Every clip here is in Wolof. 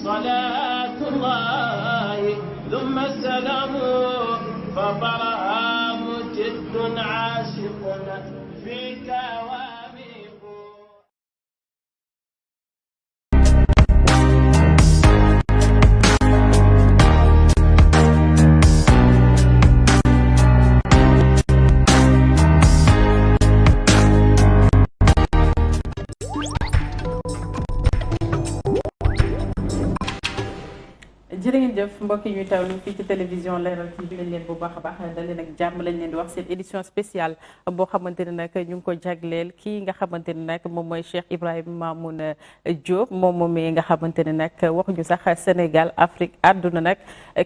صلاة الله ثم السلام فبرهام جد عاشق فيك واميق. jërë ngeen jëf mbokk yi ñuy tawlu fii ci télévision Leral TV lañ leen bu baax a baax dal leen ak jàmm lañ leen di wax seen édition spéciale boo xamante ne nag ñu ngi ko jagleel kii nga xamante ne nag moom mooy Cheikh Ibrahima Mamoune Diop moom moomee nga xamante ne nag waxuñu sax Sénégal Afrique àdduna nag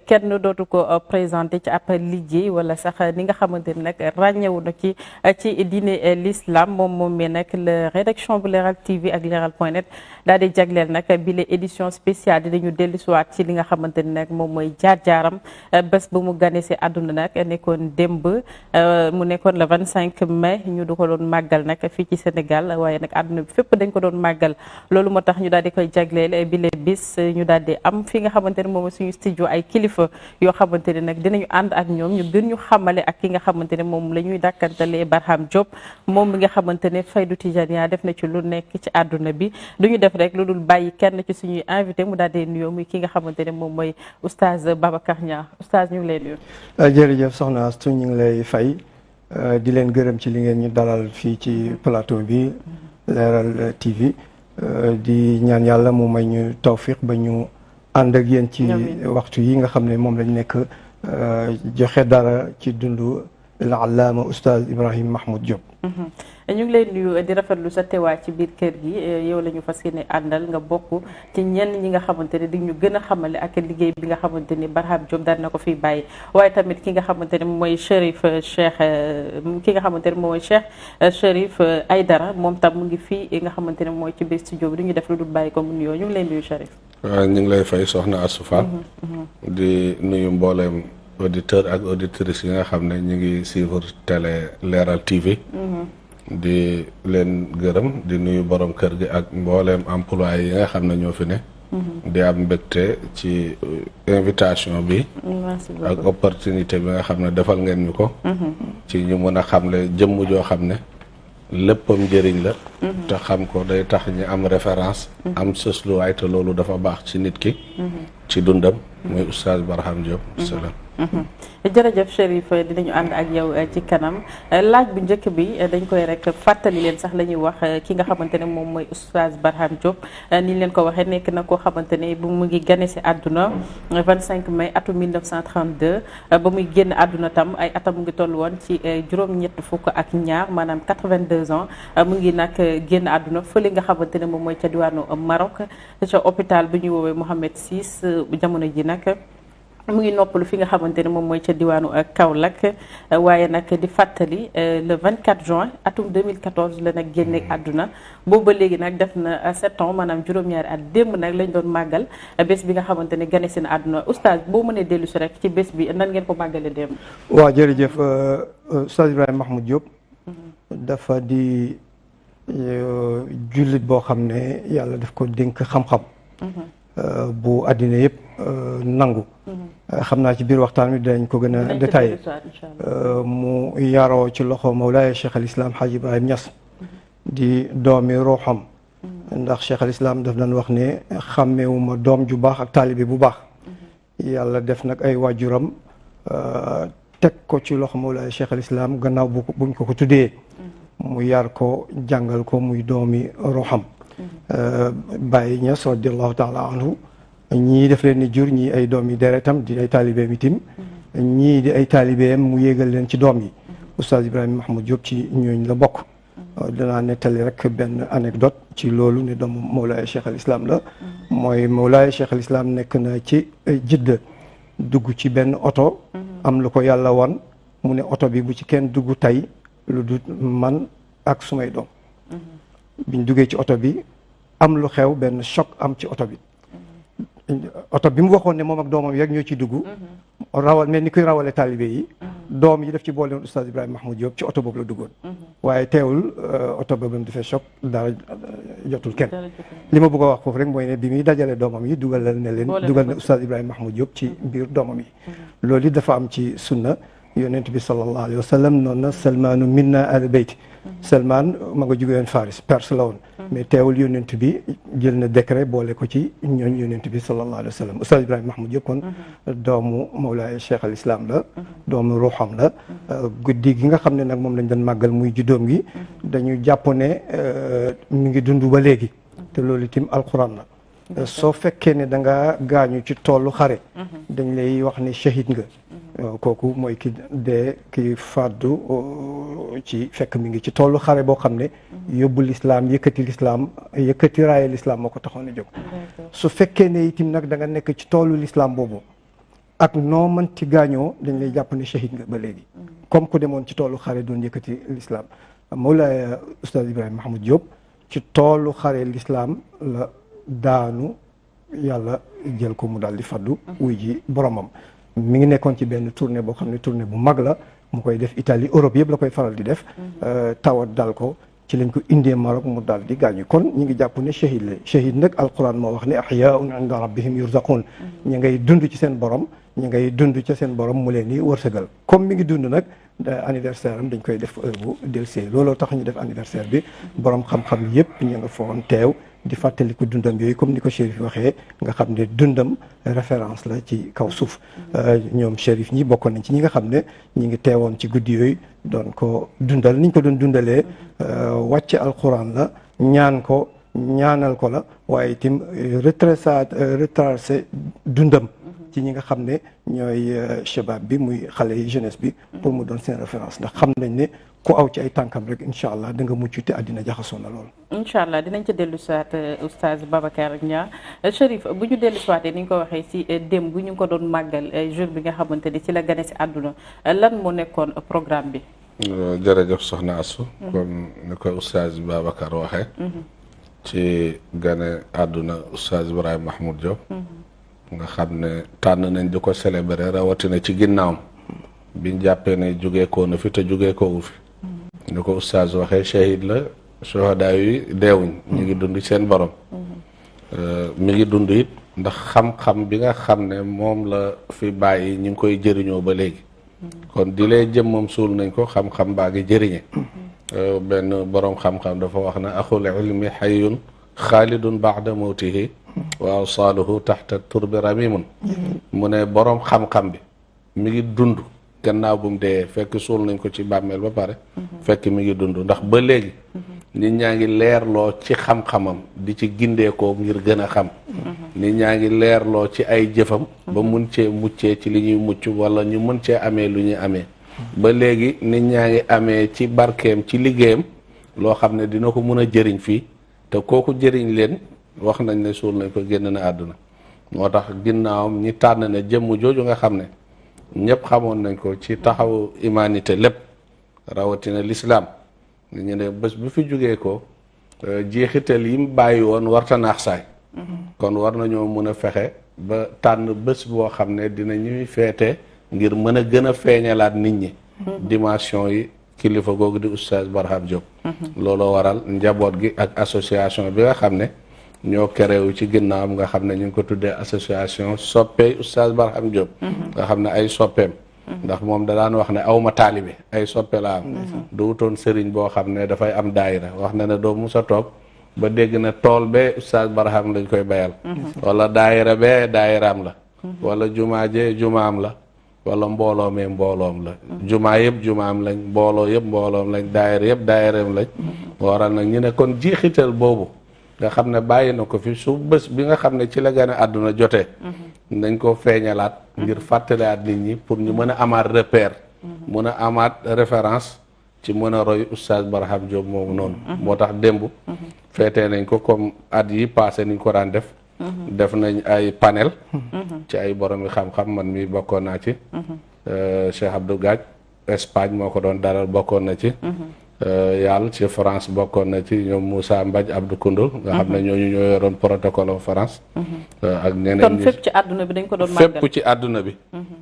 kenn dootu ko présenté ci ab liggéey wala sax ni nga xamante ne nag ràññewu na ci diine l'islam moom moomee nag la rédaction bu Leral TV ak Leral.net daal di jagleel nag bi la édition spéciale dinañu dellusiwaat ci li nga xamante ne nag moom mooy jaar-jaaram bés bu mu gane si àdduna nag nekkoon démb mu nekkoon le 25 mai ñu du ko doon màggal nag fii ci Sénégal waaye nag àdduna bi fépp dañ ko doon màggal loolu moo tax ñu daal di koy jagleel bi le bis ñu daal di am fi nga xamante ne moom mooy suñu studio ay kilifa yoo xamante ne nag dinañu ànd ak ñoom ñu gën ñu xamale ak ki nga xamante ne moom la ñuy dàkkantalee Barham Diop moom mi nga xamante ne Faydu Tijaniya def na ci lu nekk ci àdduna bi duñu def rek lu dul bàyyi kenn ci suñuy invité mu daal di nuyoo muy ki nga xamante ne moom mooy oustaz Babacar Niang oustaz ñu ngi lay nuyu. jërëjëf soxna Astou ñu ngi lay fay di leen gërëm ci li ngeen ñu dalal fii ci plateau bi Leral TV di ñaan yàlla mu may ñu tawfiq ba ñu ànd ak yéen ci waxtu yi nga xam ne moom lañ nekk joxe dara ci dundu al-allaama oustaz Ibrahima Mahmoud Diop. ñu ngi lay nuyu di rafetlu sa teewaay ci biir kër gi yow la ñu fas yéene àndal nga bokk ci ñenn ñi nga xamante ne di ñu gën a xamale ak liggéey bi nga xamante ni Barham Diop daan na ko fi bàyyi waaye tamit ki nga xamante ne mooy Chérif Cheikh ki nga xamante ne mooy Cheikh Chérif Aïdara moom tam mu ngi fii nga xamante ne mooy ci biir studio bi du ñu def lu dul bàyyi ko mu nuyoo ñu ngi lay nuyu Chérif. waaw ñu ngi lay fay soxna Astou Fall di nuyu mbooleem auditeur ak auditrices yi nga xam ne ñu ngi suivre télé Leral TV. di leen gërëm di nuyu borom kër gi ak mbooleem employé yi nga xam ne ñoo fi ne. di am mbégte ci invitation bi. ak opportunité bi nga xam ne defal ngeen ñu ko. ci ñu mën a xamle jëmm joo xam ne léppam njëriñ la. te xam ko day tax ñi am référence. am sësluwaay te loolu dafa baax ci nit ki. ci dundam muy oustaz Barham Diop. salaam. jërëjëf Chérif dinañu ànd ak yow ci kanam laaj bu njëkk bi dañ koy rek fàttali leen sax la ñuy wax ki nga xamante ne moom mooy oustaz Barham Diop ni leen ko waxee nekk na koo xamante ne bu mu ngi gane si àdduna 25 mai atum 1932 ba muy génn àdduna tam ay atam mu ngi toll woon ci juróom-ñett fukk ak ñaar maanaam 82 ans mu ngi nag génn àdduna fële nga xamante ne moom mooy ca diwaanu Maroc ca hôpital bu ñuy woowee Mohamed VI jamono ji nag mu ngi noppalu fi nga xamante ne moom mooy ca diwaanu Kaolack waaye nag di fàttali le 24 juin atum 2014 la nag génne àdduna boobu ba léegi nag def na 7 ans maanaam juróom-ñaari at démb nag lañ doon màggal bés bi nga xamante ne gane seen àdduna oustaz boo mënee dellu si rek ci bés bi nan ngeen ko màggale démb. waaw jërëjëf oustaz Ibrahima Mahmoud Diop. dafa di jullit boo xam ne yàlla daf ko dénk xam-xam. bu àddina yëpp nangu. xam naa ci biir waxtaan wi dinañ ko gën a détaillé mu yaroo ci loxo Mawlaaya Cheikh al Islam Hadj Ibrahim Niass di doomi ruuxam ndax Cheikh al Islam daf daan wax ne xàmmewuma doom ju baax ak taalibe bu baax yàlla def nag ay waajuram teg ko ci loxo Mawlaaya Cheikh al Islam gannaaw buñ ko tuddee mu yar ko jàngal ko muy doomi ruuxam Baye Niass radiallahu taala anhu ñii def leen ni jur ñii ay doom yi deretam di ay taalibeem itim ñii di ay taalibeem mu yéegal leen ci doom yi oustaz Ibrahima Mahmoud Diop ci ñooñ la bokk danaa nettali rek benn anecdote ci loolu ne doomu Mawlaaya Cheikh al Islam la mooy Mawlaaya Cheikh al Islam nekk na ci Jidda dugg ci benn oto am lu ko yàlla won mu ne oto bi bu ci kenn dugg tey lu du man ak sumay doom biñ duggee ci oto bi am lu xew benn choc am ci oto bi oto bi mu waxoon ne moom ak doomam yi rek ñoo ci dugg rawal mel ni kuy rawale taalibe yi doom yi def ci boole woon oustaz Ibrahima Mahmoud Diop ci oto boobu la duggoon waaye teewul oto boobu mu defee choc dara jotul kenn. li ma bëgg a wax foofu rek mooy ne bi muy dajale doomam yi dugal na Oustaz Ibrahima Mahmoud Diop ci biir doomam yi. loolu it dafa am ci sunna yonent bi sallallahu alayhi wa sallam noonu na Salmaanu minna al bayt. Salman ma nga jóge woon Faris Perse la woon. mais teewul yonent bi jël na décret boole ko ci ñooñ yonent bi sallallahu alayhi wa sallam Oustaz Ibrahima Mahmoud Diop kon doomu Mawlaay Cheikh al Islam la. doomu ruuxam la. guddi gi nga xam ne nag moom lañ doon màggal muy juddoom gi. dañu jàpp ne mi ngi dund ba léegi. te loolu itam alquran la. soo fekkee ne da nga gaañu ci toolu xare. dañ lay wax ne shahid nga. kooku mooy ki dee ki fàddu ci fekk mi ngi ci toolu xare boo xam ne. yóbbu lislaam yëkkati raaye lislaam moo ko taxoon a jóg. su fekkee ne itam nag da nga nekk ci toolu lislaam boobu. ak noo mënti gaañoo dañ lay jàpp ne shahid nga ba léegi. comme ku demoon ci toolu xare doon yëkkati lislaam Mawlaay Oustaz Ibrahima Mahmoud Diop ci toolu xare lislaam la daanu yàlla jël ko mu daal di faddu wuy ji boromam mi ngi nekkoon ci benn tournée boo xam ne tournée bu mag la mu koy def Italie Europe yëpp la koy faral di def tawat dal ko ci lañ ko indee Maroc mu daal di gaañu kon ñi ngi jàpp ne shahid la shahid nag alquran moo wax ne ahyaun inda rabbihim yurzaqun ñi ngay dund ci seen borom ñi ngay dund ci seen borom mu leen di wërsëgal comme mi ngi dund nag anniversaire am dañ koy def heure bu delsee looloo tax ñu def anniversaire bi borom xam-xam yëpp ñu nga foon teew di fàttaliku dundam yooyu comme ni ko Chérif waxee nga xam ne dundam référence la ci kaw suuf ñoom Chérif ñi bokkoon nañ ci ñi nga xam ne ñi ngi teewoon ci guddi yooyu doon ko dundal niñ ko doon dundalee wàcce alquran la ñaan ko ñaanal ko la waaye itam retracé dundam ci ñi nga xam ne ñooy shabab bi muy xale yi jeunesse bi pour mu doon seen référence ndax xam nañ ne ku aw ci ay tànkam rek incha allah da nga mucc te àddina jaxasoo na lool. incha allah dinañ ca dellu siwaat oustaz Babacar Niang Chérif bu ñu dellu siwaatee ni ñu ko waxee si démb bu ñu ko doon màggal jour bi nga xamante ni ci la gane si àdduna lan moo nekkoon programme bi. jërëjëf soxna Assou. comme ni ko oustaz Babacar waxee. ci gane àdduna oustaz Ibrahima Mahmoud Diop. nga xam ne tànn nañ di ko célébrer rawatina ci ginnaawam. biñ jàppee ne jugee koo na fi te jugee koowu fi. ni ko oustaz waxee shahid la shuhada yi deewuñ ñu ngi dund seen borom. mi ngi dund it ndax xam-xam bi nga xam ne moom la fi bàyyi ñu ngi koy jëriñoo ba léegi. kon di lee jëmmam suul nañ ko xam-xam baa ngi jëriñe. benn borom xam-xam dafa wax ne axul ilmi xayyun xaalidun baada mawtihi wa awsaaluhu taxta turbi ramimun mu ne borom xam-xam bi mi ngi dund gannaaw bu mu dee fekk suul nañ ko ci bàmmeel ba pare fekk mi ngi dund ndax ba léegi nit ñaa ngi leerloo ci xam-xamam di ci gindeekoo ngir gën a xam nit ñaa ngi leerloo ci ay jëfam ba mun cee muccee ci li ñuy mucc wala ñu mën cee amee lu ñuy amee ba léegi nit ñaa ngi amee ci barkeem ci liggéeyam loo xam ne dina ko mun a jëriñ fii te kooku jëriñ leen wax nañ ne suul nañ ko génn na àdduna moo tax ginnaawam ñi tànn ne jëmm jooju nga xam ne ñëpp xamoon nañ ko ci taxaw humanité lépp rawatina l'islam ñu ne bés bu fi jógee ko jeexital yi mu bàyyi woon warta naax saay kon war nañoo mën a fexe ba tànn bés boo xam ne dina ñuy feete ngir mën a gën a feeñalaat nit ñi dimension yi kilifa googu di oustaz Barham Diop looloo waral njaboot gi ak association bi nga xam ne ñoo kerewu ci ginnaawam nga xam ne ñu ngi ko tuddee association soppey oustaz Barham Diop nga xam ne ay soppeem ndax moom da daan wax ne awma taalibe ay soppe la am du wutoon sëriñ boo xam ne dafay am daayira wax na ne doo musa toog ba dégg na tool bee oustaz Barham lañ koy bayal wala daayira bee daayiraam la wala jumaa jee jumaam la wala mbooloo mee mbooloom la jumaa yëpp jumaam lañ mbooloo yëpp mbooloom lañ daayira yëpp daayiram lañ waral nag ñu ne kon jeexital boobu nga xam ne bàyyi na ko fi su bés bi nga xam ne ci la gane àdduna jotee nañ ko feeñalaat ngir fàttaliwaat nit ñi pour ñu mën a amaat repère mën a amaat référence ci mën a roy oustaz Barham Diop moomu noonu moo tax démb feetee nañ ko comme at yi passé niñ ko daan def def nañ ay panel ci ay borom yi xam-xam man mi bokkoon naa ci Cheikh Abdou Gaaj Espagne moo ko doon dalal bokkoon na ci yàlla ci France bokkoon na ci ñoom Moussa Mbaj Abdou Koundoul nga xam ne ñooñu ñoo yoroon protocole France ak ñeneen kon fépp ci àdduna bi dañ ko doon màggal fépp ci àdduna bi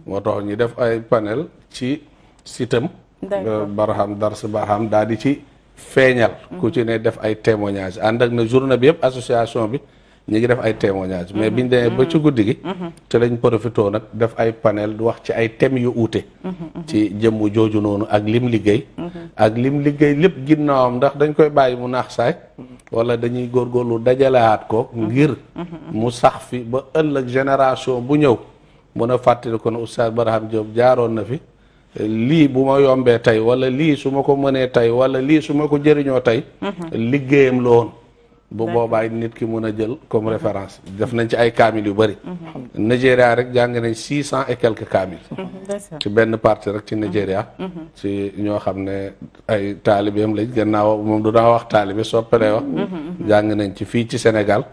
moo tax ñu def ay panel ci sitam Barham Dars Barham daal di ci feeñal ku ci ne def ay témoignage ànd ak na journée bi yëpp association bi ñu ngi def ay témoignage mais biñ demee ba ci guddi gi te lañ profité nag def ay panel wax ci ay thèmes yu uute ci jëmm jooju noonu ak lim liggéey ak lim liggéey lépp ginnaawam ndax dañ koy bàyyi mu naax saay wala dañuy góorgóorlu dajaleaat ko ngir mu sax fi ba ëllëg génération bu ñëw mun a fàttali ko ne Oustaz Barham Diop jaaroon na fi lii bu ma yombee tey wala lii su ma ko mënee tey wala lii su ma ko jëriñoo tey liggéeyam la woon bu boobaa nit ki mun a jël comme référence def nañ ci ay kaamil yu bëri Nigeria rek jàng nañ 600 et quelques kaamil ci benn partie rek ci Nigeria ci ñoo xam ne ay taalibeem lañ gannaaw moom du daa wax taalibe soppalee wax jàng nañ ci fii ci Sénégal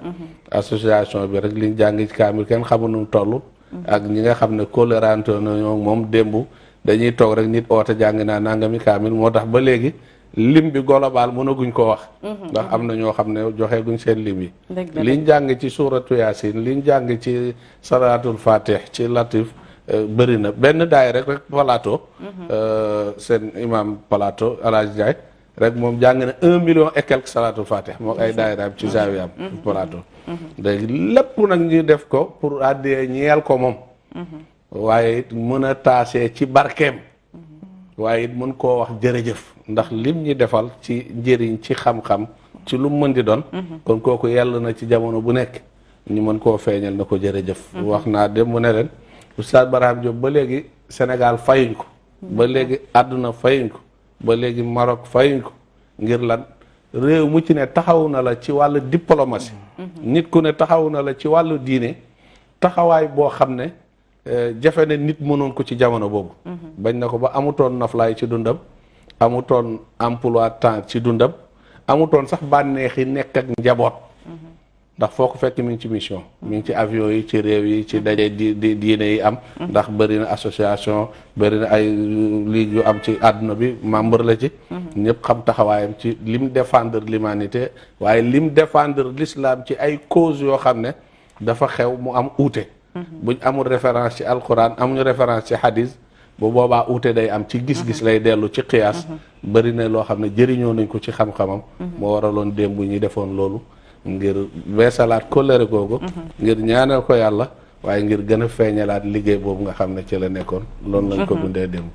association bi rek liñ jàng ci kaamil kenn xamu nu mu toll ak ñi nga xam ne colorante nañoo moom démb dañuy toog rek nit oote jàng naa nangami kaamil moo tax ba léegi lim bi global mënaguñ ko wax ndax am na ñoo xam ne joxeeguñ seen lim yi liñ jàng ci suuratu yaasin liñ jàng ci salaatul fatih ci latif bëri na benn daay rek plateau seen imam plateau Alaaji Njaay rek moom jàng na 1 million et quelque salaatul fatih moom ay daayiraam ci zawiyaam plateau léegi lépp nag ñu def ko pour àddee ñeel ko moom waaye it mën a taasee ci barkeem waaye it mën koo wax jërëjëf ndax lim ñi defal ci njëriñ ci xam-xam ci lu mën di doon kon kooku yàlla na ci jamono bu nekk ñu mën koo feeñal na ko jërëjëf wax naa dem mu ne leen Oustaz Barham Diop ba léegi Sénégal fayuñ ko ba léegi àdduna fayuñ ko ba léegi Maroc fayuñ ko ngir lan réew mu ci ne taxaw na la ci wàllu diplomatie nit ku ne taxaw na la ci wàllu diine taxawaay boo xam ne jafe ne nit mënoon ko ci jamono boobu bañ na ko ba amutoon naflaay ci dundam amutoon emploi temps ci dundam amutoon sax bànneexi nekk ak njaboot ndax foo ko fekk mi ngi ci mission mi ngi ci avion yi ci réew yi ci daje di diine yi am ndax bëri na association bëri na ay ligue yu am ci àdduna bi membre la ci ñëpp xam taxawaayam ci lim défendre l'humanité waaye lim défendre l'islam ci ay cause yoo xam ne dafa xew mu am uute buñ amul référence ci alquran amuñu référence ci hadith bu boobaa uute day am ci gis-gis lay dellu ci qiyaas bëri na loo xam ne jëriñoo nañ ko ci xam-xamam moo waraloon démb ñi defoon loolu ngir beesalaat kóllëre googu ngir ñaanal ko yàlla waaye ngir gën a feeñalaat liggéey boobu nga xam ne ci la nekkoon loolu lañ ko dundee démb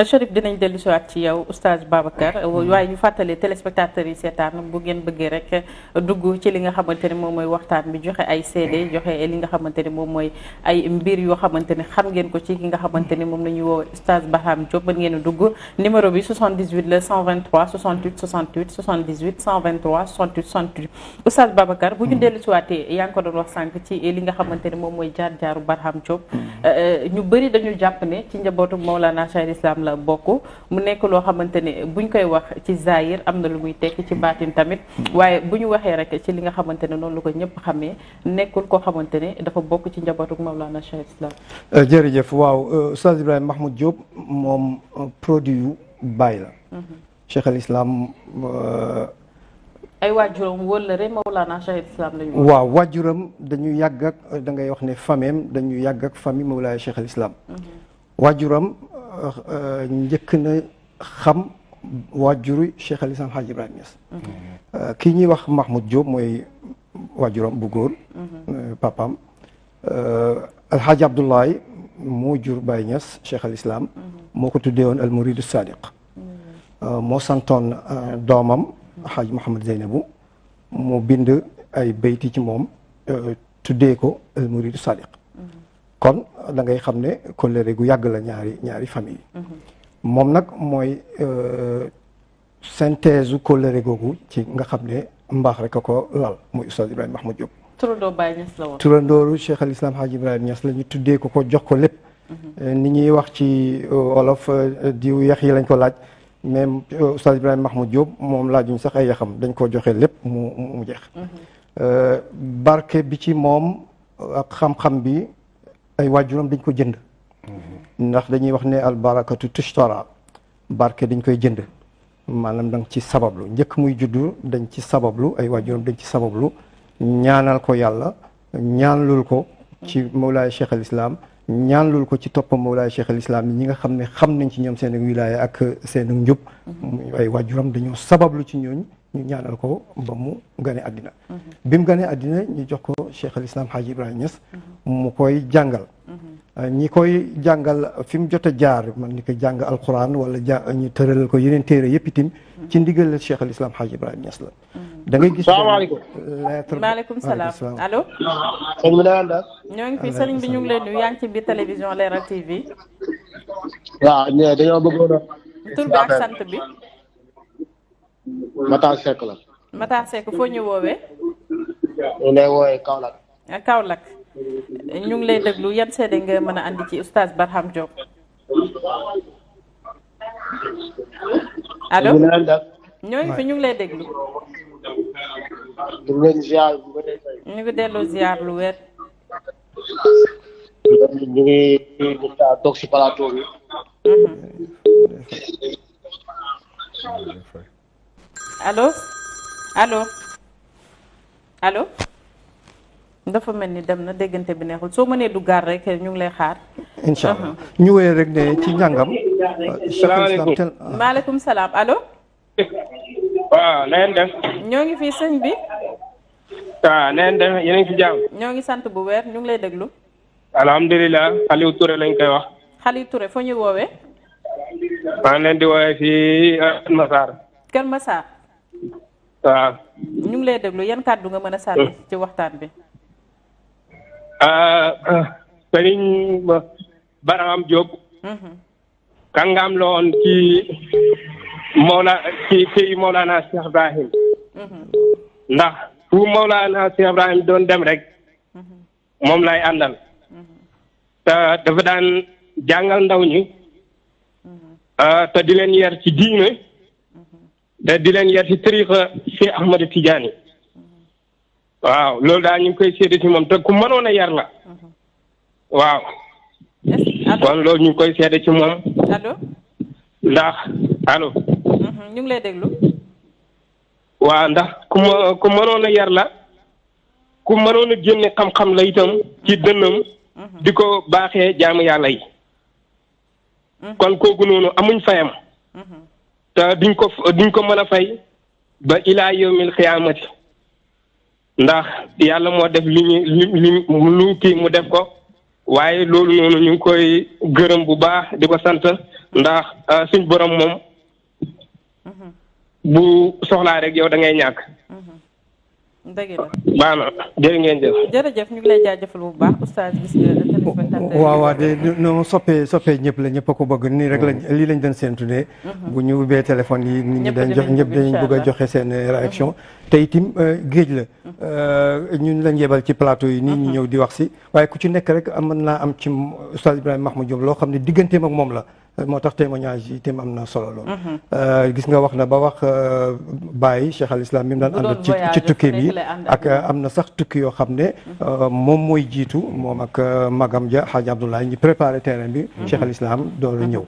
Cherif dinañ dellu si waat ci yow Oustaz Babacar waaye ñu fàttali téléspectateurs yi seetaan bu ngeen bëggee rek dugg ci li nga xamante ne moom mooy waxtaan bi joxe ay CD joxe li nga xamante ne moom mooy ay mbir yoo xamante ne xam ngeen ko ci ki nga xamante ne moom la ñuy woo Oustaz Barham Diop mën ngeen a dugg numéro bi 78 la 123 68 68 78 123 68 68 Oustaz Babacar bu ñu dellu si waatee yaa ngi ko doon wax sànq ci li nga xamante ne moom mooy jaar-jaaru Barham Diop ñu bëri dañu jàpp ne ci njabootu Mawlana Cheikh Islam la bokk mu nekk loo xamante ne buñ koy wax ci zahir am na lu muy tekki ci baatin tamit waaye bu ñu waxee rek ci li nga xamante ne noonu la ko ñëpp xamee nekkul koo xamante ne dafa bokk ci njabootu Mawlana Cheikh Islam. jërëjëf waaw Oustaz Ibrahima Mahmoud Diop moom produit yu Baay la. Cheikh al Islam. ay waajuram wóllare Mawlana Cheikh Islam lañu. waaw waajuram dañu yàgg ak da ngay wax ne fameem dañu yàgg ak famille Mawlana Cheikh al Islam. waajuram njëkk na xam waajuru Cheikh al Islam Hadj Ibrahima Niass. kii ñuy wax Mahmoud Diop mooy waajuram bu góor. papaam Alhaji Abdoulaye moo jur Baye Niass Cheikh al Islam. moo ko tuddee woon al Muridu Sadiq. moo santoon doomam Hadj Mouhamed Zeynabu mu bind ay bayti ci moom tuddee ko al Muridu Sadiq. kon da ngay xam ne kóllëre gu yàgg la ñaari famille moom nag mooy synthèse u kóllëre googu ci nga xam ne mbaax rek a ko lal muy Oustaz Ibrahima Mahmoud Diop. turandoo Baye Niass la woon. turandooru Cheikh al Islam Hadj Ibrahima Niass la ñu tuddee ko jox ko lépp. ni ñuy wax ci wolof diw yax yi lañ ko laaj même Oustaz Ibrahima Mahmoud Diop moom laajuñ sax ay yaxam dañ ko joxe lépp mu jeex. barke bi ci moom ak xam-xam bi. ay waajuram dañ ko jënd ndax dañuy wax ne albarakatu tushtara barke dañ koy jënd maanaam danga ci sabablu njëkk muy juddu dañ ci sabablu ay waajuram dañ ci sabablu ñaanal ko yàlla ñaanlul ko ci Mawlaay Cheikh al Islam ñaanlul ko ci toppam Mawlaay Cheikh al Islam ñi nga xam ne xam nañ ci ñoom seen wilaaya ak seen njub ay waajuram dañoo sabablu ci ñooñ ñu ñaanal ko ba mu gane àddina bi mu gane àddina ñu jox ko Cheikh al Islam Hadji Ibrahima Niass mu koy jàngal ñi koy jàngal fi mu jot a jaar man ni ko jàng alquran wala ñu tëralal ko yeneen téere yëpp itam ci ndigal Cheikh al Islam Hadji Ibrahima Niass la da ngay gis salaamaaleykum lettre maaleykum salaam allo sëñ bi na daal ñoo ngi fi sëriñ bi ñu ngi leen nuyu yaa ngi ci biir télévision Leral TV waaw dañoo bëggoon a tur bi ak sant bi Matar Seck la Matar Seck foo ñu woowee ñu lay woowee Kaolack Kaolack ñu ngi lay déglu yan seede nga mën a andi ci oustaz Barham Diop allo ñoo ngi fi ñu ngi lay déglu ñu leen ziar ñu ngi delloo ziar lu wér ñu ngi toog si plateau bi allo allo allo dafa mel ni dem na déggante bi neexul soo mënee duggaat rek ñu ngi lay xaar. incha allah ñu wéyee rek ne ci njàngam. salaamaaleykum maaleykum salaam allo. waaw na ngeen def. ñoo ngi fii sëñ bi. waaw na ngeen def yéen a ngi ci jàmm. ñoo ngi sant bu weer ñu ngi lay déglu. alhamdulilah Aliou Touré lañ koy wax. Aliou Touré foo ñu woowee. maa ngi leen di woowee fii Kër Massar. Kër Massar. waaw. ñu ngi lay déglu yan kàddu nga mën a sànni ci waxtaan bi. Sëriñ Barham Diop. kàngam la woon ci Mawlana Cheikh Ibrahim. ndax fu Mawlana Cheikh Ibrahim doon dem rek. moom lay àndal. te dafa daan jàngal ndaw ñi. te di leen yar ci diine. te di leen yar ci tariqa Cheikh Ahmad Tidiane. waaw loolu daal ñu ngi koy seede ci moom te ku mënoon a yar la. waaw. kon loolu ñu ngi koy seede ci moom. allo. ndax allo. ñu ngi lay déglu. waaw ndax ku mënoon a yar la. ku mënoon a génne xam-xam la itam ci dënnam. di ko baaxee jaamu yàlla yi. kon kooku noonu amuñ fayam. te duñ ko mën a fay ba ilaa yawmil xiyaamati. ndax yàlla moo def lu kii mu def ko waaye loolu noonu ñu ngi koy gërëm bu baax di ko sant ndax suñ borom moom bu soxlaa rek yow da ngay ñàkk. dëgg la. baax na jërë ngeen jëf. jërëjëf ñu ngi lay jaajëfal bu baax oustaz gis nga téléspectateur. waaw de no soppee ñëpp la ñëpp a ko bëgg nii rek lañ lii lañ doon séntu ne. bu ñu ubbee téléphone yi nit ñi dañ jox ñëpp dañ bëgg a joxe seen réaction. te itam géej la ñun lañ yebal ci plateau yi nit ñi ñëw di wax si waaye ku ci nekk rek mën naa am ci oustaz Ibrahima Mahmoud Diop loo xam ne digganteem ak moom la. moo tax témoignage yi itam am na solo lool. gis nga wax na ba wax Baye Cheikh al Islam mi mu daan ànd ci tukki bi ak am na sax tukki yoo xam ne moom mooy jiitu moom ak magam ja Hadj Abdoulaye ñi préparé terrain bi. Cheikh al Islam door a ñëw.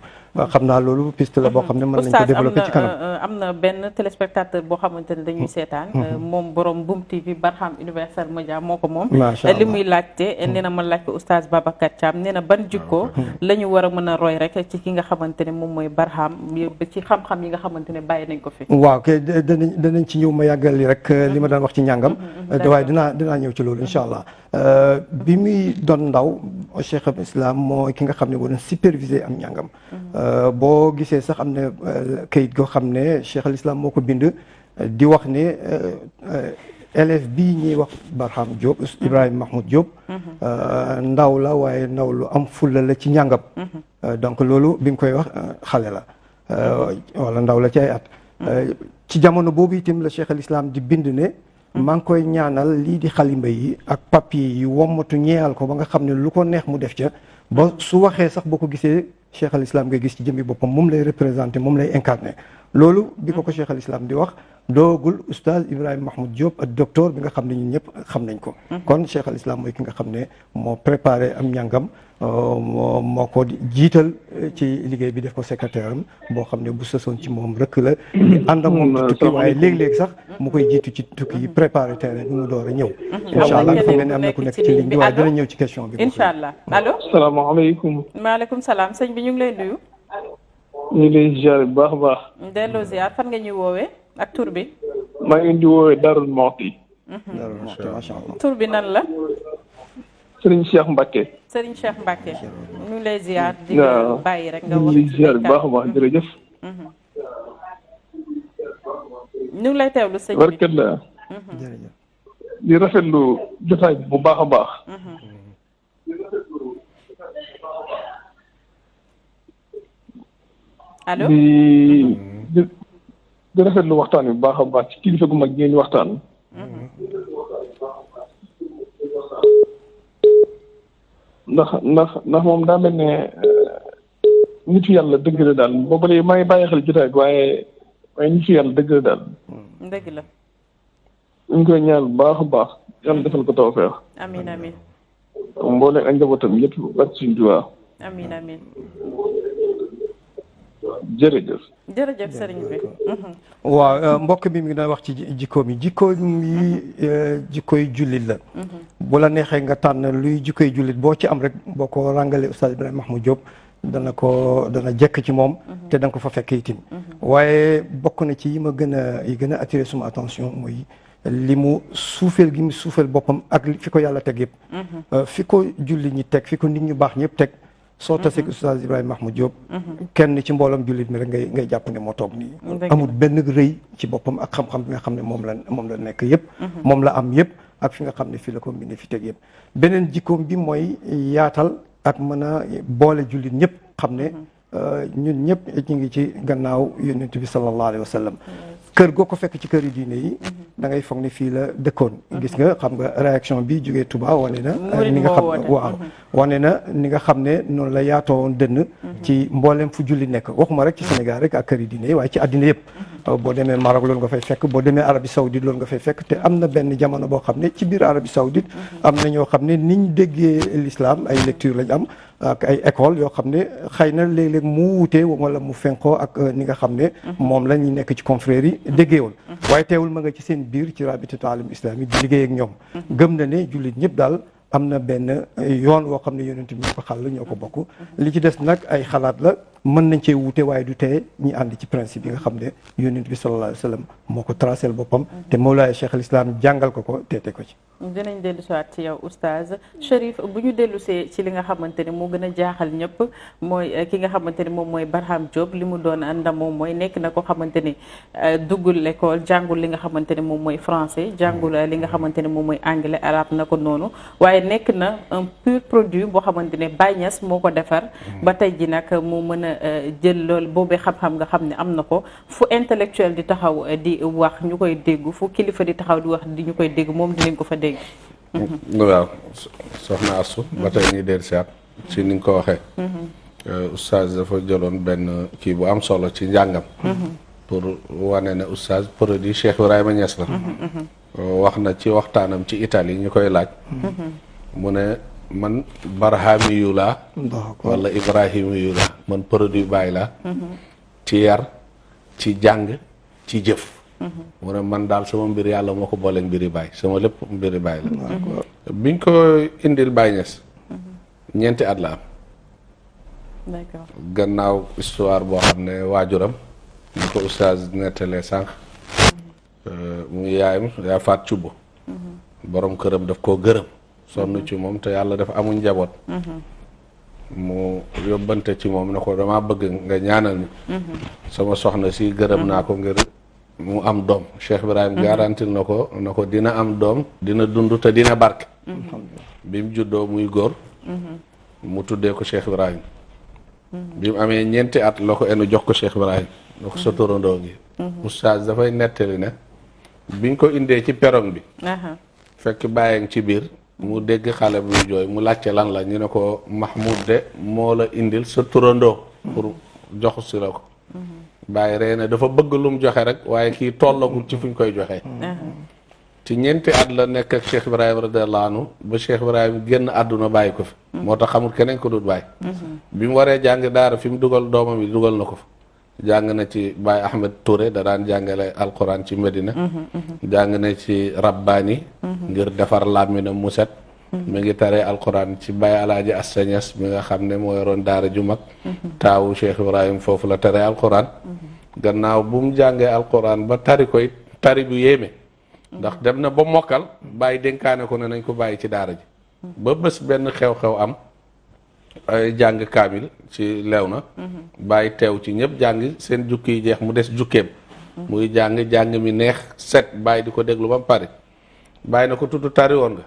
xam naa loolu piste la boo xam ne mën nañ ko développer ci kanam. am na benn téléspectateur boo xamante ne dañuy seetaan. moom borom Boom TV Barham Universel Media moo ko moom. macha allah li muy laajte nee na ma laaj ko oustaz Babacar Thiam nee na ban jikko la ñu war a mën a roy rek ci ki nga xamante ne moom mooy Barham ci xam-xam yi nga xamante ne bàyyi nañ ko fi. waaw kay danañ ci ñëw ma yàggal li rek li ma daan wax ci njàngam. waaye dinaa ñëw ci loolu incha allah. bi muy doon ndaw Cheikh al Islam mooy ki nga xam ne war na superviser am njàngam. boo gisee sax am na kayit goo xam ne Cheikh al Islam moo ko bind di wax ne élève bii ñuy wax Barham Diop Ibrahima Mahmoud Diop. ndaw la waaye ndaw lu am fulla la ci njàngam. donc loolu bi mu koy wax xale la. wala ndaw la ci ay at. ci jamono boobu itam la Cheikh al Islam di bind ne. maa ngi koy ñaanal lii di xalimba yi ak papier yi wommatu ñeexal ko ba nga xam ne lu ko neex mu def ca ba su waxee sax boo ko gisee cheikh al islam ngay gis ci jëmmi boppam moom lay représenté moom lay incarné loolu bi ko cheikh al islam di wax doogul oustaz Ibrahima Mahmoud Diop ak docteur bi nga xam ne ñun ñëpp xam nañ ko kon cheikh al islam mooy ki nga xam ne moo préparé am njàngam moo ko jiital ci liggéey bi def ko secrétaire am boo xam ne bu sësoon ci moom rëkk la di ànd ak moom ci tukki waaye léegi-léegi sax mu koy jiitu ci tukki yi préparé terrain bi mu door a ñëw incha allah dafa mel ni am na ku nekk ci ligne bi waaye dana ñëw ci question bi incha allah allo salaamaaleykum. maaleykum salaam sëñ bi ñu ngi lay nuyu ñu ngi lay ziar bu baax a baax. delloo ziar fan nga ñuy woowee ak tur bi maa ngi leen di woowee Darou Mouhty. macha allah tur bi nan la Serigne Cheikh Mbacke. Serigne Cheikh Mbacke ñu ngi lay ziar di waaw bàyyi rek nga ñu wax ngi lay ziar bu baax a baax jërëjëf. ñu ngi lay teewlu sëñ bi barkat la jërëjëf di rafetlu jotaay bi bu baax a baax. allo di rafetlu waxtaan bi bu baax a baax ci kilifa gu mag ngeen waxtaan. ndax moom daa mel ne nitu yàlla dëgg la daal boobu léegi maa ngi bàyyi xel jotaay bi waaye nitu yàlla dëgg la daal. dëgg la ñu ngi koy ñaan bu baax a baax yàlla defal ko tawfeex. amiin amiin mbooleem ak njabootam yëpp ak suñu duwaa. amiin amiin jërëjëf. jërëjëf sëriñ bi waaw mbokk bi mi ngi doon wax ci jikkoom yi jikkoom yi jikkoy jullit la bu la neexee nga tànn luy jikkoy jullit boo ci am rek boo ko ràngalee oustaz Ibrahima Mahmoud Diop dana jekk ci moom te da nga ko fa fekk itam waaye bokk na ci yi gën a attiré suma attention mooy li mu suufeel gi mu suufeel boppam ak fi ko yàlla teg yëpp fi ko jullit ñi teg fi ko nit ñu baax ñëpp teg soo tasee ak oustaz Ibrahima Mahmoud Diop kenn ci mboolam jullit mi rek ngay jàpp ne moo toog nii amul benn rëy ci boppam ak xam-xam bi nga xam ne moom la nekk yëpp moom la am yëpp ak fi nga xam ne fii la ko mbinde fi teg yëpp beneen jikkoom bi mooy yaatal ak mën a boole jullit ñëpp xam ne ñun ñëpp ñu ngi ci gannaaw yonent bi sallallahu alayhi wa sallam kër goo ko fekk ci kër yi diine yi da ngay foog ne fii la dëkkoon gis nga xam nga réaction bi jógee Touba wane na ni nga xam wane na ni nga xam ne noonu la yaatoo dënn ci mboolem fu julli nekk waxuma rek ci Sénégal rek ak kër yi diine yi waaye ci àddina yëpp boo demee Maroc loolu nga fay fekk boo demee Arabie Saoudite loolu nga fay fekk te am na benn jamono boo xam ne ci biir Arabie Saoudite am na ñoo xam ne niñ déggee l'islam ay lecture lañ am ak ay école yoo xam ne xëy na léeg-léeg mu wutee wala mu fenkoo ak ni nga xam ne moom la ñu nekk ci confrérie yi déggeewul waaye teewul ma nga ci seen biir ci rabitatu alam islami di liggéey ak ñoom gëm na ne jullit ñëpp daal am na benn yoon woo xam ne yonent bi ñoo ko xàll ñoo ko bokk li ci des nag ay xalaat la mën nañ cee wuute waaye du tee ñi ànd ci principe yi nga xam ne yonent bi sallallahu alayhi wa sallam moo ko tracé boppam te Mawlaay Cheikh al Islam jàngal ko teete ko ci dinañ dellu siwaat ci yow oustaz Chérif bu ñu dellusee ci li nga xamante ne moo gën a jaaxal ñëpp mooy ki nga xamante ne moom mooy Barham Diop li mu doon ndamoo mooy nekk na ko xamante ne duggul l'école jàngul li nga xamante ne moom mooy français jàngul li nga xamante ne moom mooy anglais arabe na ko noonu waaye nekk na un pur produit boo xamante ne Baye Niass moo ko defar ba tey ji nag mu mën a jël loolu boobee xam-xam nga xam ne am na ko fu intellectuel di taxaw di wax ñu koy dégg fu kilifa di taxaw di wax di ñu koy dégg moom dinañ ko fa dégg waaw soxna Astou ba tey ñuy dellu siyaat ci ni nga ko waxee oustaz dafa jëloon benn kii bu am solo ci njàngam pour wane ne oustaz produit Cheikh Ibrahima Niass la wax na ci waxtaanam ci Italie ñu koy laaj mu ne man barhami yu laa wala ibrahima yu laa man produit Baay laa ci yar ci jàng ci jëf mu ne man daal sama mbir yàlla moo ko booleeg mbiri Baay sama lépp mbiri Baay la biñ ko indil Baay Ñas 4 at la am d'accord gannaaw histoire boo xam ne waajuram ñu ko oustaz nettalee sànq mu yaayam yaa faat cubb borom këram daf koo gërëm sonn ci moom te yàlla dafa amuñ njaboot mu yóbbante ci moom ne ko dama bëgg nga ñaanal ni sama soxna si gërëm naa ko ngir mu am doom Cheikh Ibrahim garantil na ko dina am doom dina dund te dina barke bi mu juddoo muy góor mu tuddee ko Cheikh Ibrahim bi mu amee 4 at la ko enu jox ko Cheikh Ibrahim na ko sa torandoo gi oustaz dafay nettali ne biñ ko indee ci perong bi fekk bàyyi ci biir mu dégg xale buy jooy mu laajte lan la ñu ne ko Mahmoud de moo la indil sa turandoo pour jox si la ko bàyyi ree na dafa bëgg lu mu joxe rek waaye kii tollagul ci fuñ koy joxe ci ñeenti at la nekk ak Cheikh Ibrahima radiyallahu anhu ba Cheikh Ibrahima génn àdduna bàyyi ko fi moo tax xamul keneen ko dut bàyyi bi mu waree jàng daara fi mu dugal doomam yi dugal na ko fa jàng na ci Baye Ahmed Touré da daan jàngale alquran ci Medina jàng na ci Rabbani ngir defar làmminam mu set mi ngi taree alquran ci Baye Alaaji Assañas mi nga xam ne moo yoroon daara ju mag taawu Cheikh Ibrahima foofu la taree alquran gannaaw bu mu jàngee alquran ba tari koy tari bu yéeme ndax dem na ba mokkal bàyyi dénkaane ko ne nañ ko bàyyi ci daara ji ba bés benn xew-xew am ay jàng kaamil ci lew na bàyyi teew ci ñëpp jàng seen jukki yi jeex mu des jukkeem muy jàng mi neex set bàyyi di ko déglu ba mu pare bàyyi na ko tudd tari woon nga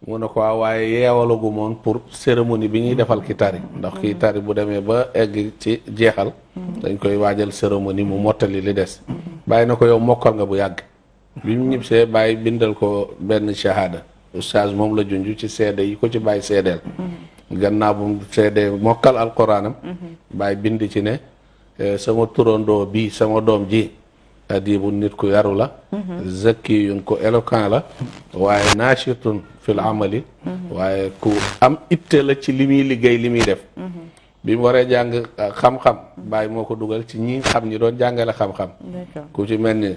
mu ne ko waaye yeewalagu moon pour cérémonie bi ñuy defal ki tari ndax kii tari bu demee ba egg ci jeexal dañ koy waajal cérémonie mu mottali li des bàyyi na ko yow mokkal nga bu yàgg bi mu ñibbisee bàyyi bindal ko benn shahada oustaz moom la junj ci seede yi ko ci bàyyi seedeel gannaaw bu mu seedee mokkal alquranam bàyyi bind ci ne sama turandoo bii sama doom ji adibu nit ku yaru la zakiyun ko éloquent la waaye naashitun fil amali waaye ku am itte la ci li muy liggéey li muy def bi mu waree jàng xam-xam bàyyi moo ko dugal ci ñi xam ñi doon jàngale xam-xam ku ci mel ni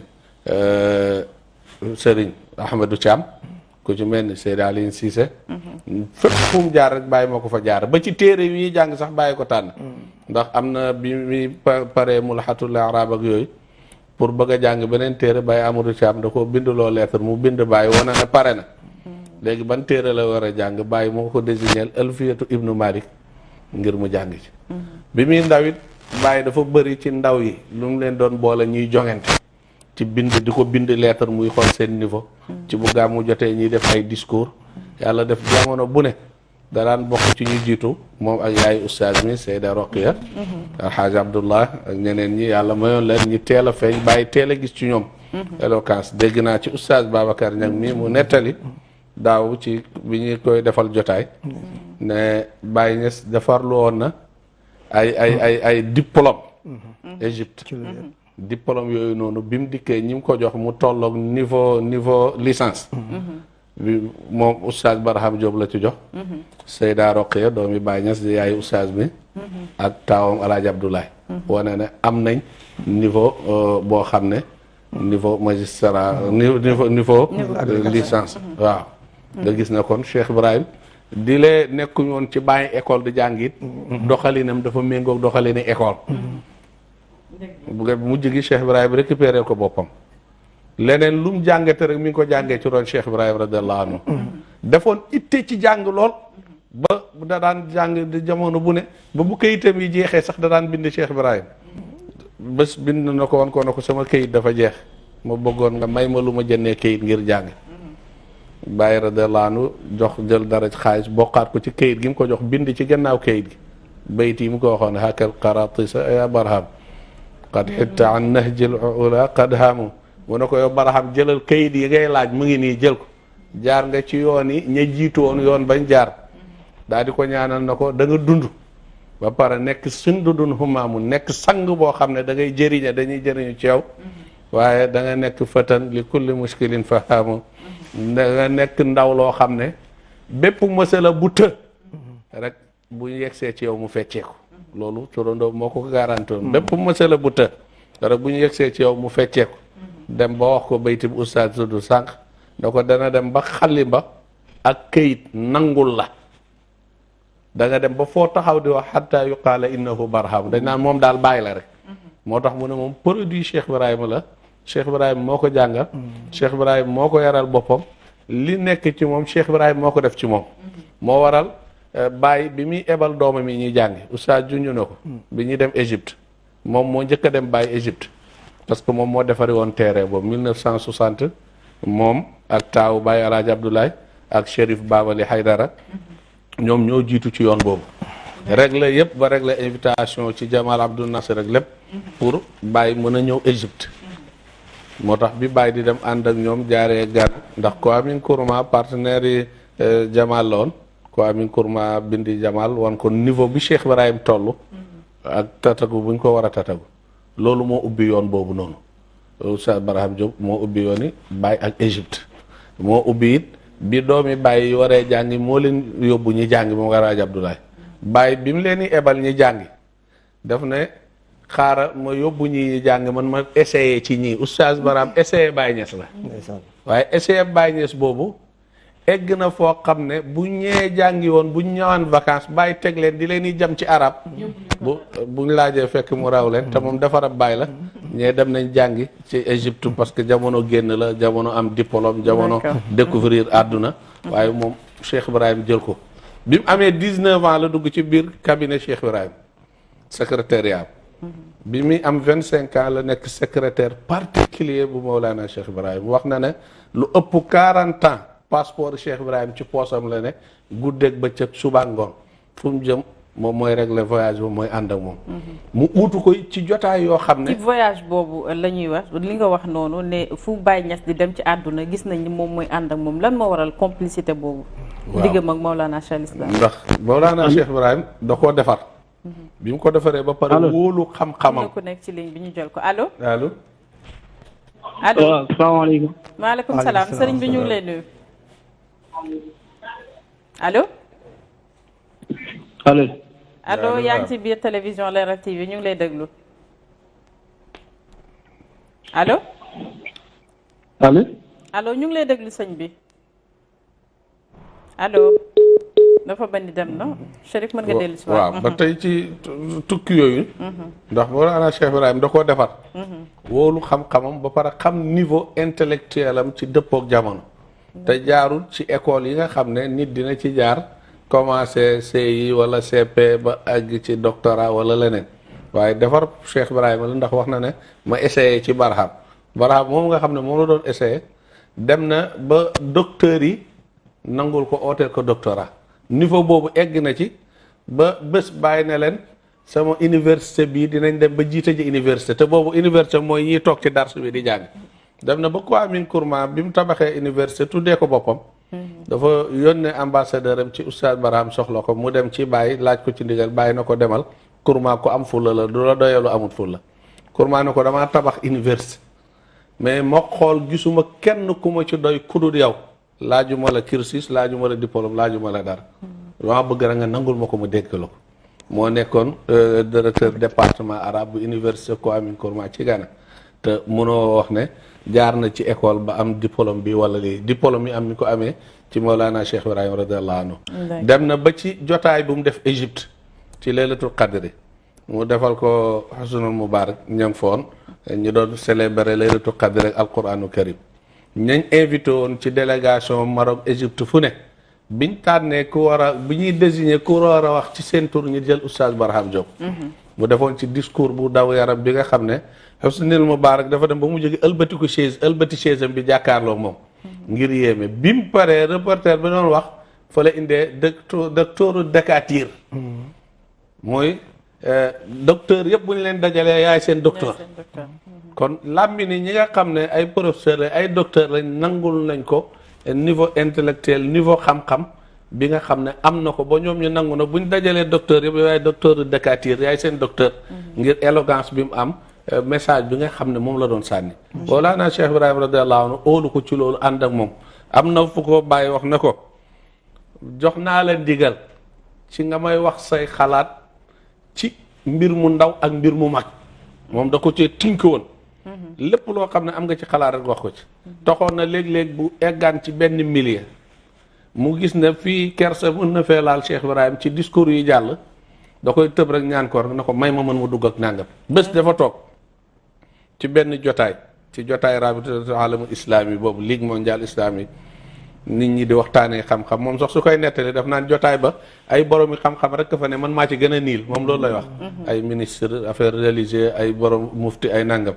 Serigne Ahmadou Thiam ku ci mel ni Seydi Aline Cissé fépp fu mu jaar rek bàyyi moo ko fa jaar ba ci téere yi jàng sax bàyyi ko tànn ndax am na bi mi paree mulhatul arab ak yooyu pour bëgg a jàng beneen téere bàyyi Amadou Thiam da ko bindloo lettre mu bind bàyyi wane ne pare na léegi ban téere la war a jàng bàyyi moo ko désigné Alfiyatu Ibnu Malik ngir mu jàng ci bi muy ndaw it bàyyi dafa bëri ci ndaw yi lu mu leen doon boole ñuy jongante ci bind di ko bind lettre muy xool seen niveau ci bu gàmmu jotee ñuy def ay discours yàlla def jamono bu ne da daan bokk ci ñu jiitu moom ak yaay oustaz mi Seyda Roqiya alxaaji Abdullah ak ñeneen ñi yàlla mayoon leen ñi teel a feeñ bàyyi teel a gis ci ñoom éloquence dégg naa ci oustaz Babacar Niang mi mu nettali daaw ci bi ñu koy defal jotaay ne Baye Niass defarlu woon na ay diplôme Égypte diplôme yooyu noonu bi mu dikkee ñi mu ko jox mu tolloog niveau licence bi moom oustaz Barham Diop la ci jox Seyda Roqiya doomi Baye Niass di yaayu oustaz mi ak taawam Alaaji Abdoulaye wane ne am nañ niveau boo xam ne niveau magistrat niveau licence waaw nga gis ne kon Cheikh Ibrahim di lee nekkuñu woon ci bàyyi école di jàngit doxalinam dafa méngoog doxalini école bu mujj gi Cheikh Ibrahim récupéré ko boppam leneen lu mu jàngate rek mi ngi ko jàngee ci roon Cheikh Ibrahim radiallahu anhu defoon itte ci jàng lool ba da daan jàng di jamono bu ne ba bu kayitam yi jeexee sax da daan bind Cheikh Ibrahim bés bind na ko wan ko na ko sama kayit dafa jeex ma bëggoon nga may ma lu ma jëndee kayit ngir jàng bàyyi radiallahu anhu jox jël dara xaalis bokkaat ko ci kayit gi mu ko jox bind ci gannaaw kayit gi bayt yi mu ko waxoon hakal qaratisa ya Barham qad xitta an nahjil ula qad hamu mu ne ko yow Barham jëlal kayit yi ngay laaj mu ngi nii jël ko jaar nga ci yoon yi ña jiitu woon yoon bañ jaar daal di ko ñaanal na ko da nga dund ba pare nekk sundudun humaamu nekk sang boo xam ne da ngay jëriñe dañuy jëriñu ci yow waaye da nga nekk fatan li kulli muskilin fahamu da nga nekk ndaw loo xam ne bépp mësala bu të rek bu ñu yegsee ci yow mu fecceeku loolu turandoo moo ko garanti woon bépp mësala bu të rek bu ñu yegsee ci yow mu fecceeku dem ba wax ko bayti bu oustaz sudu sànq da ko dana dem ba xalimba ak këyit nangul la da nga dem ba foo taxaw di wax xatta yuqaala innahu Barham dañ naan moom daal bàyyi la rek moo tax mu ne moom produit Cheikh Ibrahima la Cheikh Ibrahima moo ko jàngal Cheikh Ibrahima moo ko yaral boppam li nekk ci moom Cheikh Ibrahima moo ko def ci moom moo waral bàyyi bi muy ebal doomam yi ñuy jàngi oustaz junj na ko bi ñuy dem Égypte moom moo njëkk a dem bàyyi Égypte parce que moom moo defari woon terrain boobu 1960 moom ak taawu Baye Alaaji Abdoulaye ak Chérif Babali Haydara ñoom ñoo jiitu ci yoon boobu réglé yëpp ba réglé invitation ci Jamal Abdou Nasser rek lépp pour Baye mën a ñëw Égypte moo tax bi Baye di dem ànd ak ñoom jaaree Ghana ndax Kwame Nkrumah partenaire yi Jamal la woon Kwame Nkrumah bindi Jamal wan ko niveau bi Cheikh Ibrahim toll ak tatagu buñ ko war a tatagu loolu moo ubbi yoon boobu noonu Oustaz Barham Diop moo ubbi yoon yi Baye ak Égypte moo ubbi it bi doomi Baye yi waree jàngi moo leen yóbbu ñi jàngi moom Alaaji Abdoulaye Baye bi mu leen di ebal ñi jàngi daf ne xaaral ma yóbbu ñi jàng man ma essayé ci ñii Oustaz Barham essayé Baye Niass la waaye essayé Baye Niass boobu egg na foo xam ne bu ñee jàngi woon bu ñëwaan vacances Baye teg leen di leen di jam ci arab buñ laajee fekk mu raw leen te moom defarab Baye la ñee dem nañ jàngi ci Égypte parce que jamono génn la jamono am diplôme jamono découvrir àdduna waaye moom Cheikh Ibrahim jël ko bi mu amee 19 ans la dugg ci biir cabinet Cheikh Ibrahim secrétariat bi muy am 25 ans la nekk secrétaire particulier bu Mawlana Cheikh Ibrahim wax na ne lu ëpp 40 ans passeport Cheikh Ibrahim ci poosam la ne guddeeg bëccëg suba ngoon fu mu jëm moom mooy régler voyage boobu mooy ànd ak moom. mu uutu ko ci jotaay yoo xam ne. ci voyage boobu la ñuy wax li nga wax noonu ne fu Baye Niass di dem ci àdduna gis nañ ni moom mooy ànd ak moom lan moo waral complicité boobu. waaw diggam ak Mawlana Cheikh Islam. ndax Mawlana Cheikh Ibrahim da koo defar. bi mu ko defaree ba pare. wóolu xam-xamam ku nekk ci ligne bi ñu jël ko allo. allo. allo waaw salaamaaleykum. maaleykum salaam sëriñ bi ñu ngi lay nuyu. allo. allo. allo yaa ngi ci biir télévision Leral TV ñu ngi lay déglu. allo. allo. allo ñu ngi lay déglu sëñ bi. allo. dafa bañ di dem na Chérif mën nga dellu si waaw ba tey ci tukki yooyu. ndax Mawlana Cheikh Ibrahim da koo defar. wóolu xam-xamam ba pare xam niveau intellectuel am ci dëppook jamono. te jaarul ci école yi nga xam ne nit dina ci jaar commencé CI wala CP ba àgg ci doctorat wala leneen waaye defar Cheikh Ibrahima la ndax wax na ne ma essayé ci Barham moom nga xam ne moom la doon essayé dem na ba docteur yi nangul ko ooteel ko doctorat niveau boobu egg na ci ba bés bàyyi ne leen sama université bii dinañ dem ba jiite ji université te boobu université mooy ñiy toog ci dars bi di jàng dem na ba Kwame Nkrumah bi mu tabaxee université tuddee ko boppam dafa yónnee ambassadeur am ci Oustaz Barham soxla ko mu dem ci Baye laaj ko ci ndigal Baye na ko demal Nkrumah ko am fulla la du la doyalu amut fulla Nkrumah ne ko damaa tabax université mais moo xool gisuma kenn ku ma ci doy kudul yow laajuma la cursus laajuma la diplôme laajuma la dara dama bëgg rek nga nangul ma ko ma dégg la ko moo nekkoon directeur département arabe bu université Kwame Nkrumah ci Ghana te mënoo wax ne jaar na ci école ba am diplôme bi wala lii diplôme yi am mi ko amee ci Mawlana Cheikh Ibrahim radiallahu anhu dem na ba ci jotaay bu mu def Égypte ci laylatul qadri mu defal ko Husnul Mubarak ñam foon ñu doon célébrer laylatul qadri ak alquranu karim ñañ invité woon ci délégation Maroc Égypte fu ne biñ tànnee ku war a bi ñuy désigner ku war a wax ci seen tur ñu jël Oustaz Barham Diop mu defoon ci discours bu daw yaram bi nga xam ne Husnul Mubarak dafa dem ba mu jóge ëlbatiku chaise am bi jàkkaarloo moom ngir yéeme bi mu paree reporter bi doon wax fa la indee docteur Decatur mooy docteur yëpp bu ñu leen dajalee yaay seen docteur kon làmmi ni ñi nga xam ne ay professeur la ay docteur lañ nangul nañ ko niveau intellectuel niveau xam-xam bi nga xam ne am na ko ba ñoom ñu nangu na bu ñu dajalee docteur yëpp yaay docteur Decatur yaay seen docteur ngir élégance bi mu am message bi nga xam ne moom la doon sànni Mawlana Cheikh Ibrahim radiallahu anhu óolu ko ci loolu ànd ak moom am na fu ko bàyyi wax ne ko jox naa la ndigal ci nga may wax say xalaat ci mbir mu ndaw ak mbir mu mag moom da ko ci tink woon lépp loo xam ne am nga ci xalaat rek wax ko ci toxoon na léeg-léeg bu eggaan ci benn milieu mu gis ne fii kersa mën na fee laal Cheikh Ibrahim ci discours yi jàll da koy tëb rek ñaan ko rek na ko may ma mën mu dugg ak nàngam bés dafa toog ci benn jotaay ci jotaay rabitatul alamul islami boobu ligue mondiale islamique nit ñi di waxtaanee xam-xam moom sax su koy nettali daf naan jotaay ba ay borom yi xam-xam rek fa ne man maa ci gën a niil moom loolu lay wax ay ministre affaires religieuses ay borom mufti ay nàngam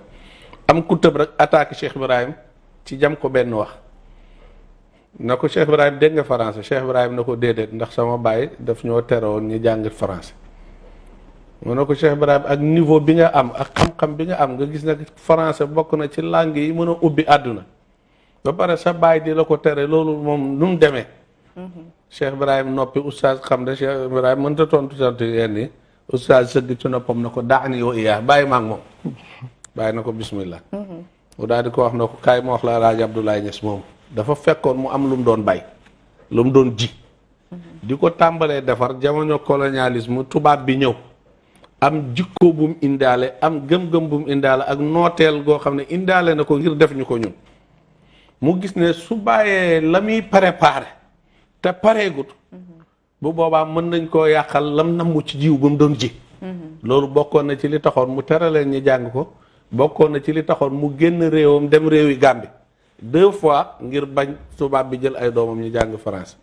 am ku tëb rek attaqué Cheikh Ibrahim ci jam ko benn wax na ko Cheikh Ibrahim dégg nga français Cheikh Ibrahim na ko déedéet ndax sama baay daf ñoo terewoon ñu jàng français mu ne ko Cheikh Ibrahim ak niveau bi nga am ak xam-xam bi nga am nga gis ne français bokk na ci langue yi mën a ubbi àdduna ba pare sa baay di la ko tere loolu moom nu mu demee Cheikh Ibrahim noppi oustaz xam ne Cheikh Ibrahim mënta tontu yenn yi oustaz sëgg ci noppam na ko daani yow iyaa bàyyi maag moom bàyyi na ko bismillah mu daal di ko wax na ko kaay ma wax la Alaaji Abdoulaye Niass moom dafa fekkoon mu am lu mu doon bay lu mu doon ji di ko tàmbalee defar jamono colonialisme tubaab bi ñëw am jikko bu mu indaale am gëm-gëm bu mu indaale ak nooteel goo xam ne indaale na ko ngir def ñu ko ñun mu gis ne su bàyyee la muy préparé te pareegut bu boobaa mën nañ koo yàqal lam namm ci jiw bu mu doon ji loolu bokkoon na ci li taxoon mu tere leen ñi jàng ko bokkoon na ci li taxoon mu génn réewam dem réewi Gambie 2 fois ngir bañ tubaab bi jël ay doomam ñu jàng France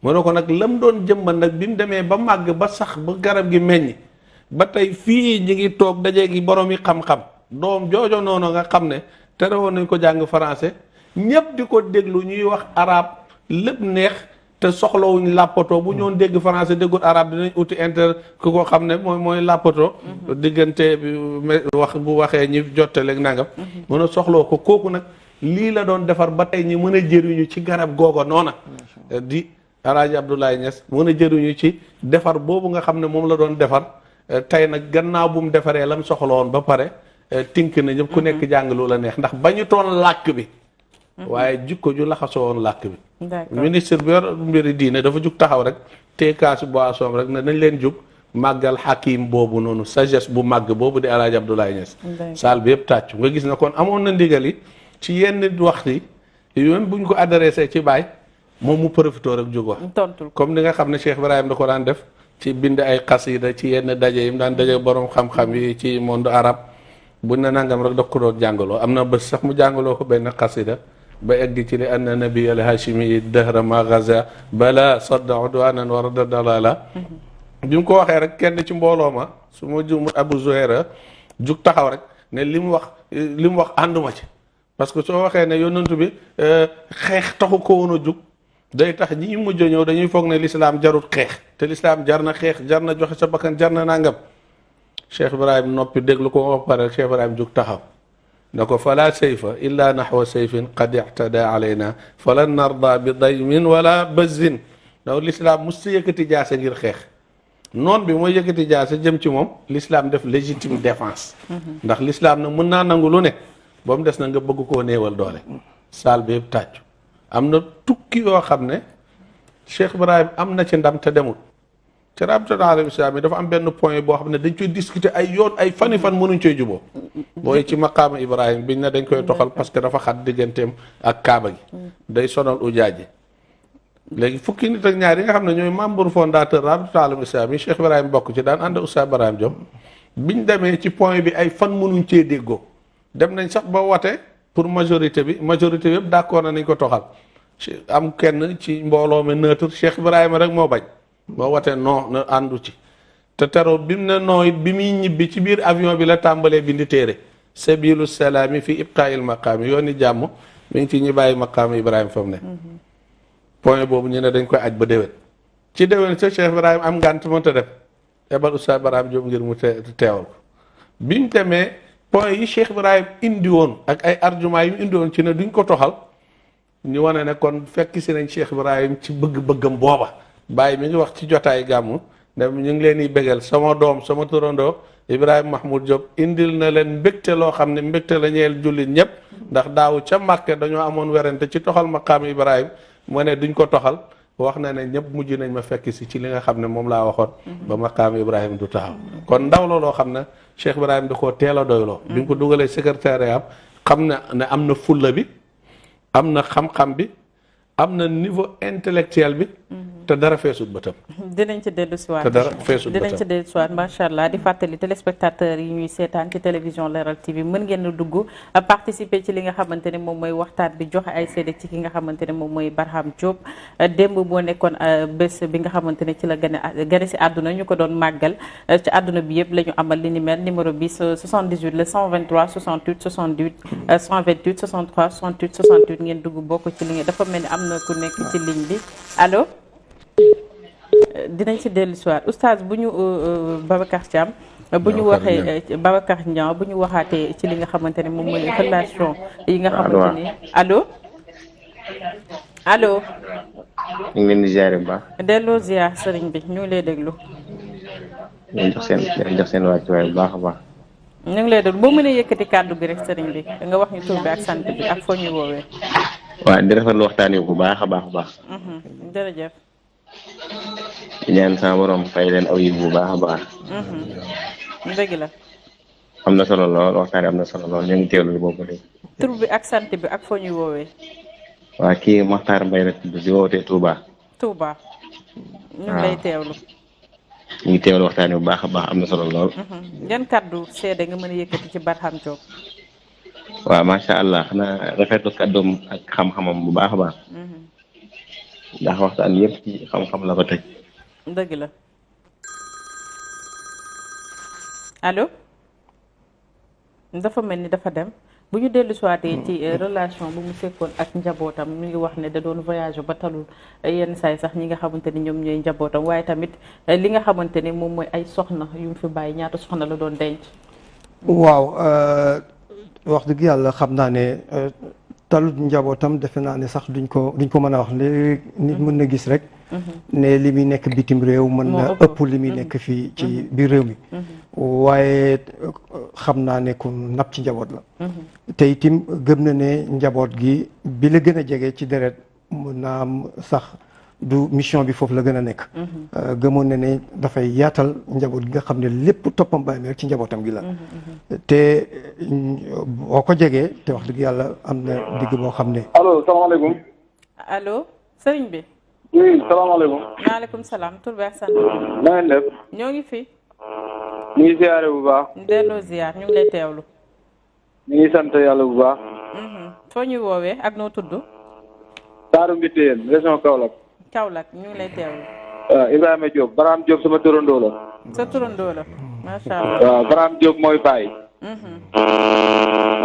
mu ne ko nag lam doon jëmbat nag bi mu demee ba màgg ba sax ba garab gi meññ ba tey fii ñi ngi toog dajee gi borom yi xam-xam doom joojo noonu nga xam ne tere woon nañ ko jàng français ñépp di ko déglu ñuy wax arabe lépp neex te soxlawuñ làppatoo bu ñoon dégg français déggul arabe dinañ uti inter ku ko xam ne mooy làppatoo diggante wax bu waxee ñi jottaleeg nangam mën a soxloo ko kooku nag lii la doon defar ba tey ñi mën a jëriñu ci garab googa noona di Alaaji Abdoulaye Niass mën a jëriñu ci defar boobu nga xam ne moom la doon defar tey nag gannaaw bu mu defaree lam soxla woon ba pare tink na ñëpp ku nekk jàng lu la neex ndax bañu toon làkk bi waaye jikko ju laxasoo woon làkk bi ministre bi yor mbiri diine dafa jug taxaw rek te kaasi boisson rek ne nañ leen jug màggal xakim boobu noonu sagesse bu màgg boobu di Alaaji Abdoulaye Niass saal bi yëpp tàccu nga gis na kon amoon na ndigal yi ci yenn waxtu yi même buñ ko adressé ci baay moom mu profité rek jóg wax comme ni nga xam ne Cheikh Ibrahim da ko daan def ci bind ay xasida ci yenn daje yi mu daan daje borom xam-xam yi ci monde arabe buñ na nangam rek da ko doon jàngaloo am na bés sax mu jàngaloo ko benn xasida ba egg ci li anna nabi al hashimi dahra ma gaza bala sadda udwanan wa radda dalala bi mu ko waxee rek kenn ci mbooloo ma su ma juumut Abu Zuhaira jug taxaw rek ne li mu wax ànduma ci parce que soo waxee ne yonantu bi xeex taxu ko woon a jug day tax ñi mujj ñëw dañuy foog ne lislaam jarut xeex te lislaam jar na xeex jar na joxe sa bakkan jar na nangam Cheikh Ibrahim noppi déglu ko ba pare Cheikh Ibrahim jug taxaw ne ko fala sayfa illa nahwa sayfin qad i'tada alayna falan narda bi daymin wala bazin donc lislaam mus si yëkkati jaase ngir xeex noon bi mooy yëkkati jaase jëm ci moom lislaam def légitime défense ndax lislaam na mën naa nangu lu ne ba mu des na nga bëgg koo néewal doole saal bi yëpp tàccu am na tukki yoo xam ne Cheikh Ibrahim am na ci ndam te demul ci rabitatul alam islami dafa am benn point boo xam ne dañ koy discuter ay yoon ay fani fan mënuñ coy juboo booy ci maqaama Ibrahim biñ ne dañ koy toxal parce que dafa xat digganteem ak kaaba gi day sonal ujaaji léegi fukki nit ak ñaar yi nga xam ne ñooy membre fondateur rabitatul alam islami Cheikh Ibrahim bokk ci daan ànd Oustaz Ibrahim Diop biñ demee ci point bi ay fan mënuñ cee déggoo dem nañ sax ba wote pour majorité bi yëpp d'accord nañ ko toxal am kenn ci mbooloo mi neutre Cheikh Ibrahima rek moo bañ moo wote non na àndu ci te teroo bi mu ne non it bi muy ñibbi ci biir avion bi la tàmbalee bindi téere sabilu salaami fi ibqaa'il maqaami yooni jàmm mi ngi ci ñi bàyyi maqaami Ibrahima fa mu ne point boobu ñu ne dañ koy aj ba déwén ci déwén sa Cheikh Ibrahima am ngànt mënta def ebal Oustaz Ibrahima Diop ngir mu teewal ko bi mu demee point yi Cheikh Ibrahim indi woon ak ay argument yi mu indi woon ci ne duñ ko toxal ñu wane ne kon fekk si nañ Cheikh Ibrahim ci bëgg-bëggam booba bàyyi mi ngi wax ci jotaay gàmmu ne ñu ngi leen di bégal sama doom sama turandoo Ibrahima Mahmoud Diop indil na leen mbégte loo xam ne mbégte la ñeel jullit ñëpp ndax daaw ca Màkka dañoo amoon werante ci toxal maqaam Ibrahim mu ne duñ ko toxal wax na ne ñëpp mujj nañ ma fekk si ci li nga xam ne moom laa waxoon ba maqaam Ibrahim du taxaw kon ndaw la loo xam ne Cheikh Ibrahim da koo teel a doyloo bi nga ko dugalee secrétaire am xam ne am na fulla bi am na xam-xam bi am na niveau intellectuel bi te dara feesut bëtam dinañ ci dellu siwaat te dara feesut bëtam dinañ ci dellu siwaat macha allah di fàttali téléspectateurs yi ñuy seetaan ci télévision Leral TV mën ngeen a dugg participer ci li nga xamante ne moom mooy waxtaan bi joxe ay seede ci ki nga xamante ne moom mooy Barham Diop démb boo nekkoon bés bi nga xamante ne ci la gane si àdduna ñu ko doon màggal ci àdduna bi yëpp la ñu amal li ni mel numéro bi 78 le 123 68 68 128 63 68 68 ngeen dugg bokk ci li nga dafa mel ni am na ku nekk ci ligne bi allo dinañ ci dellu soir oustaz bu ñu Babacar Thiam bu ñu waxee Babacar Niang bu ñu waxaatee ci li nga xamante ne moom mooy relation yi nga xamante ne allo ñu ngi leen di ziare bu baax. delloo ziar sëriñ bi ñu ngi lay déglu. leen jox seen wàccuwaay bu baax a baax. ñu ngi lay déglu boo mënee yëkkati kàddu gi rek sëriñ bi nga wax ñu tur bi ak sant bi ak foo ñuy woowee. waaw di rafetlu waxtaan wi bu baax a baax a baax. jërëjëf. di ñaan sama borom fay leen aw yi bu baax a baax. dëgg la. am na solo lool waxtaan wi am na solo lool ñu ngi teewlu boobu léegi. tur bi ak sant bi ak foo ñuy woowee. waa kii Makhtar Mbaye la tudd di wootee Touba. Touba. ñu ngi lay teewlu. ñu ngi teewlu waxtaan wi bu baax a baax am na solo lool. yan kàddu seede nga mën a yëkkati ci Barham Diop. waaw macha allah xanaa rafetlu kàddoom ak xam-xamam bu baax a baax. ndax waxtaan yëpp ci xam-xam la ko teg. dëgg la. allo. dafa mel ni dafa dem. bu ñu dellu siwaatee ci relation bu mu fekkoon ak njabootam ñu ngi wax ne da doon voyage ba talul yenn saay sax ñi nga xamante ni ñoom ñooy njabootam waaye tamit li nga xamante ni moom mooy ay soxna yu mu fi bàyyi ñaata soxna la doon denc. waaw wax dëgg yàlla xam naa ne talut njabootam defe naa ne sax duñ ko mën a wax léegi nit mën na gis rek. ne li muy nekk bitim réew mën na ëpp li muy nekk fii ci biir réew mi. waaye xam naa ne ku napp ci njaboot la. te itam gëm na ne njaboot gi bi la gën a jege ci deret mën naa am sax du mission bi foofu la gën a nekk. gëmoon na ne dafay yaatal njaboot gi nga xam ne lépp toppam bàyyi rek ci njabootam gi la. te boo ko jegee te wax dëgg yàlla am na digg boo xam ne. allo salaamaaleykum. allo sëriñ bi. oui salaamaaleykum. maaleykum salaam tur bi ak sant. na ngeen def. ñoo ngi fi. ñu ngi ziare bu baax. delloo ziar ñu ngi lay teewlu. ñu ngi sant yàlla bu baax. foo ñuy woowee ak noo tudd. Daaru Mbitteen région Kaolack. Kaolack ñu ngi lay teewlu. waaw Ibrahima Diop Barham Diop sama turandoo la. sa turandoo la. macha allah waaw Barham Diop mooy Baye.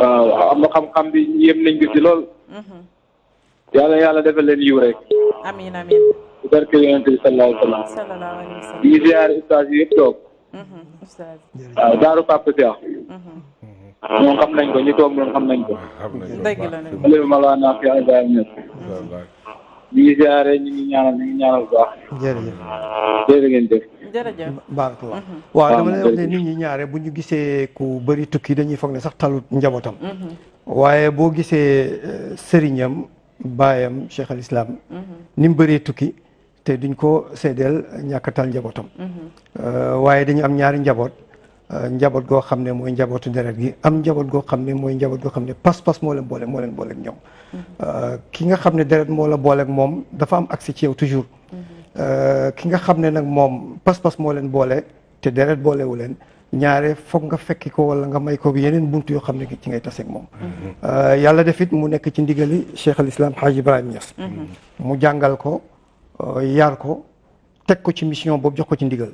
waaw am na xam-xam bi yéem nañ ko ci lool. yàlla defal leen yiw rek. amiin amiin. bu barke yonent bi sallallahu alayhi wa sallam. sallallahu alayhi wa sallam. ñu ngi ziare ustaas yi yëpp toog. ustaas. waaw Daaru Papa Cheikh. ñoom xam nañ ko ñu toog ñoom xam nañ ko. dëgg la nag. Aliou Malana fi Ibrahima Niass. ñu ngi ziare ñu ngi ñaanal bu baax. jërëjëf. jërë ngeen jëf. jërëjëf. barakallah waaw dama lay wax ne nit ñi ñaare bu ñu gisee ku bëri tukki dañuy foog ne sax talut njabootam. waaye boo gisee sëriñam baayam Cheikh al Islam. ni mu bëree tukki te duñ ko seedeel ñàkkatal njabootam. waaye dañu am ñaari njaboot. njaboot goo xam ne mooy njabootu deret gi am njaboot goo xam ne mooy njaboot goo xam ne pas-pas moo leen booleeg ñoom. ki nga xam ne deret moo la booleeg moom dafa am accès ci yow toujours. ki nga xam ne nag moom pas-pas moo leen boole te deret boolewu leen ñaare foog nga fekki ko wala nga may ko yeneen buntu yoo xam ne ci ngay taseeg moom. yàlla def it mu nekk ci ndigali Cheikh al Islam Hadj Ibrahima Niass. mu jàngal ko yar ko teg ko ci mission boobu jox ko ci ndigal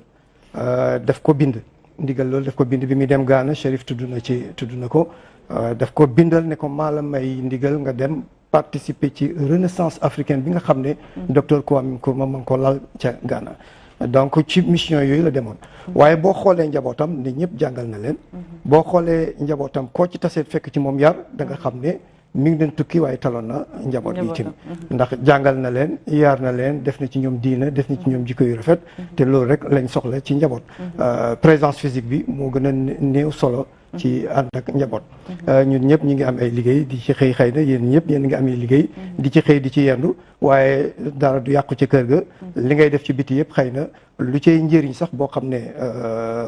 daf ko bind. ndigal loolu daf ko bind bi muy dem Gaana Chérif tudd na ko daf ko bindal ne ko maa la may ndigal nga dem participer ci renaissance africaine bi nga xam ne docteur Kwame Nkrumah ma ngi ko lal ca Gaana donc ci mission yooyu la demoon waaye boo xoolee njabootam ne ñëpp jàngal na leen boo xoolee njabootam koo ci taseet fekk ci moom yar da nga xam ne mi ngi leen tukki waaye taloon na njaboot gi tim ndax jàngal na leen yaar na leen def na ci ñoom diina def na ci ñoom jikko yu rafet te loolu rek lañ soxla ci njaboot présence physique bi moo gën a néew solo ci ànd ak njaboot ñun ñëpp ñu ngi am ay liggéey di ci xëy na yéen ñëpp yéen ngi am ay liggéey di ci xëy di ci yendu waaye dara du yàqu ci kër ga li ngay def ci biti yëpp xëy na lu cay njëriñ sax boo xam ne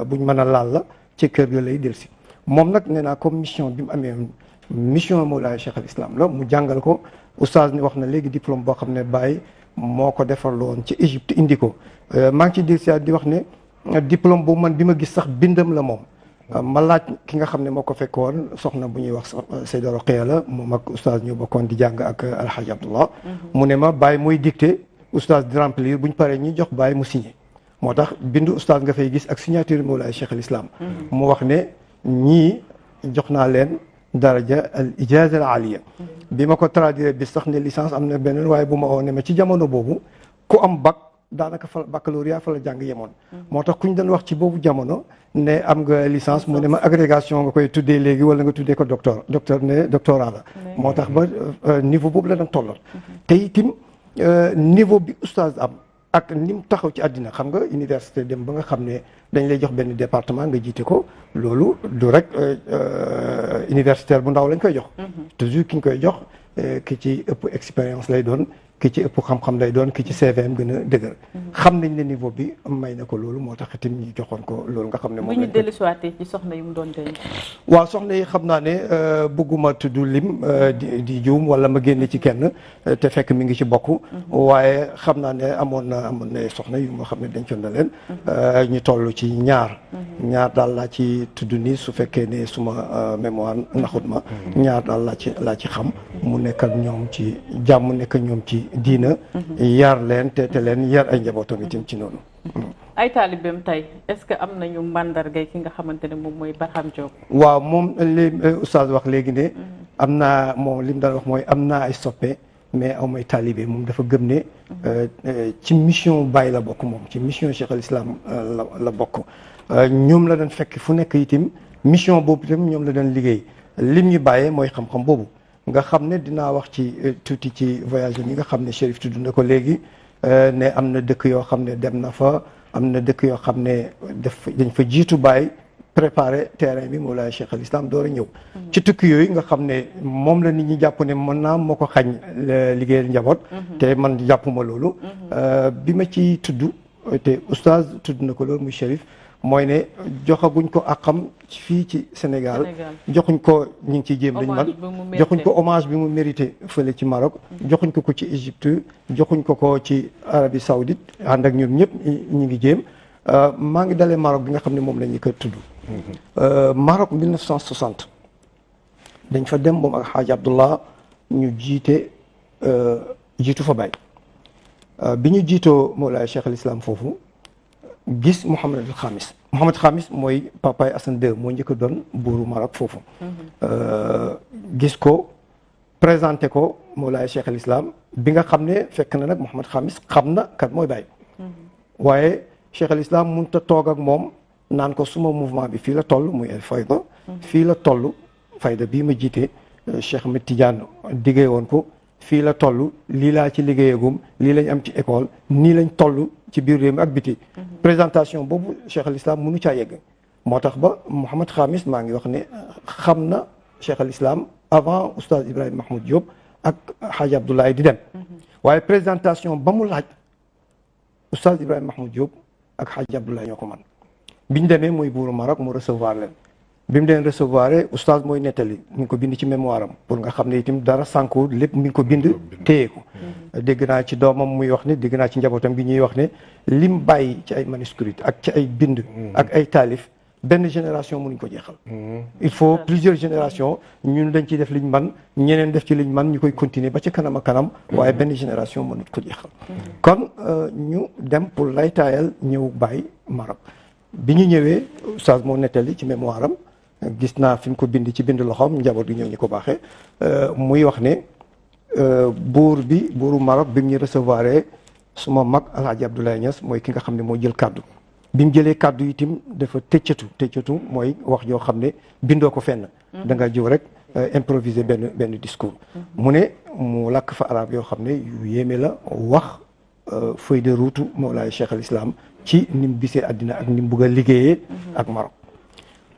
buñ mën a laal la ci kër ga lay delsi moom nag nee naa comme mission bi mu amee mission Mawlaay Cheikh al Islam la mu jàngal ko oustaz ni wax na léegi diplôme boo xam ne Baye moo ko defarloon ci Égypte indi ko maa ngi ci dir si di wax ne diplôme boobu man bi ma gis sax bindam la moom ma laaj ki nga xam ne moo ko fekkoon soxna bu ñuy wax Seyda Roqeya la moom ak oustaz ñu bokkoon di jàng ak Alhaji Abdullah mu ne ma Baye mooy dicté oustaz di remplir buñ paree ñi jox Baye mu signé moo tax bindu oustaz nga fay gis ak signature Mawlaay Cheikh al Islam mu wax ne ñii jox naa leen daraja al ijaza al aliya bi ma ko traduire bi sax ne licence am na beneen waaye bu ma oo ne ma ci jamono boobu ku am bac daanaka fa baccalauréat fa la jàng yemoon moo tax ku ñu doon wax ci boobu jamono ne am nga licence mu ne ma agrégation nga koy tuddee léegi wala nga tuddee ko doctorat la moo tax ba niveau boobu la doon tolloon te itam niveau bi oustaz am ak ni mu taxaw ci àddina xam nga université dem ba nga xam ne dañ lay jox benn département nga jiite ko loolu du rek universitaire bu ndaw lañ koy jox. toujours ki ñu koy jox ki ci ëpp expérience lay doon. ki ci ëpp xam-xam lay doon ki ci CVM gën a dëgër. xam nañ ne niveau bi may na ko loolu moo tax itam ñu joxoon ko loolu nga xam ne. moom bu ñu dellusiwaatee ci soxna yu mu doon denc. waaw soxna yi xam naa ne bëgguma tudd lim di juum wala ma génne ci kenn te fekk mi ngi ci bokk. waaye xam naa ne amoon na soxna yu moo xam ne dencoon na leen. ñu toll ci ñaar. ñaar daal laa ci tudd nii su fekkee ne suma mémoire naxut ma. ñaar daal laa ci xam. mu nekk ak ñoom ci jàmm nekk ak ñoom ci. diina yar leen te leen yar ay njabootam itam ci noonu. ay taalibeem tey est-ce que am nañu màndarga ki nga xamante ne moom mooy Barham Diop. waaw moom li oustaz wax léegi ne am naa moom li mu daan wax mooy am naa ay soppe mais aw may taalibe moom dafa gëm ne ci mission Baye la bokk moom ci mission Cheikh al Islam la bokk ñoom la doon fekk fu nekk itam mission boobu itam ñoom la doon liggéey lim ñu bàyyee mooy xam-xam boobu. nga xam ne dinaa wax ci tuuti ci voyage yi nga xam ne Chérif tudd na ko léegi ne am na dëkk yoo xam ne dem na fa am na dëkk yoo xam ne dañ fa jiitu Baye préparé terrain bi Mawlaay Cheikh al Islam door a ñëw. ci tukki yooyu nga xam ne moom la nit ñi jàpp ne mën naa moo ko xañ liggéeyal njaboot. te man jàppuma loolu. bi ma ci tudd te oustaz tudd na ko loolu muy Chérif. mooy ne joxaguñ ko àqam fii ci Sénégal joxuñ ko ñu ngi ciy jéem lañ man joxuñ ko hommage bi mu mérité fële ci Maroc joxuñ ko ci Égypte joxuñ ko ci Arabie Saoudite ànd ak ñun ñëpp ñu ngi jéem maa ngi dalee Maroc bi nga xam ne moom la ñu ko tudd Maroc 1960 dañ fa dem moom ak Hadj Abdullah ñu jiitu fa Baye bi ñu jiitoo Mawlaay Cheikh al Islam foofu gis Mouhamed Khamis mooy papaay Hassan II moo njëkk a doon buuru Maroc foofu. gis ko présenté ko Mawlaay Cheikh al Islam bi nga xam ne fekk na nag Mouhamed Khamis xam na kat mooy Baye. waaye Cheikh al Islam mënut a toog ak moom naan ko suma mouvement bi fii la toll muy El Fayda. fii la toll Fayda bii ma jiite Cheikh Ahmed Tidiane diggee woon ko fii la toll lii laa ci liggéeyagum lii lañ am ci école nii lañ toll. ci biir réew mi ak biti présentation boobu Cheikh al Islam mënu caa yegg moo tax ba Mouhamed Khamis maa ngi wax ne xam na Cheikh al Islam avant oustaz Ibrahima Mahmoud Diop ak Hadj Abdoulaye di dem waaye présentation ba mu laaj oustaz Ibrahima Mahmoud Diop ak Hadj Abdoulaye ñoo ko man biñ demee mooy buuru Maroc mu recevoir leen bi mu leen recevoir oustaz mooy nettali mi ngi ko bind ci mémoire am pour nga xam ne itam dara sànku lépp mi ngi ko bind téye ko dégg naa ci doomam muy wax ne dégg naa ci njabootam gi ñuy wax ne lim bàyyi ci ay manuscrits ak ci ay bind ak ay taalif benn génération mënuñ ko jeexal il faut plusieurs générations ñun dañ ciy def liñ man ñeneen def ci liñ man ñu koy continuer ba ci kanam ak kanam waaye benn génération mënut ko jeexal kon ñu dem pour laytaayal ñëw bàyyi Maroc bi ñu ñëwee oustaz moo nettali ci mémoire am gis naa fi mu ko bind ci bind loxoom njaboot gi ñëw ñu ko baaxee muy wax ne buuru Maroc bi mu ñu recevoir suma mag Alhaji Abdoulaye Niass mooy ki nga xam ne moo jël kaddu bi mu jëlee kaddu itam dafa tëccatu mooy wax joo xam ne bindoo ko fenn da nga jëw rek improviser benn discours mu ne mu làkk fa arab yoo xam ne yu yéeme la wax feuille de route Mawlaay Cheikh al Islam ci ni mu bisee àddina ak ni mu bugg a liggéeyee ak Maroc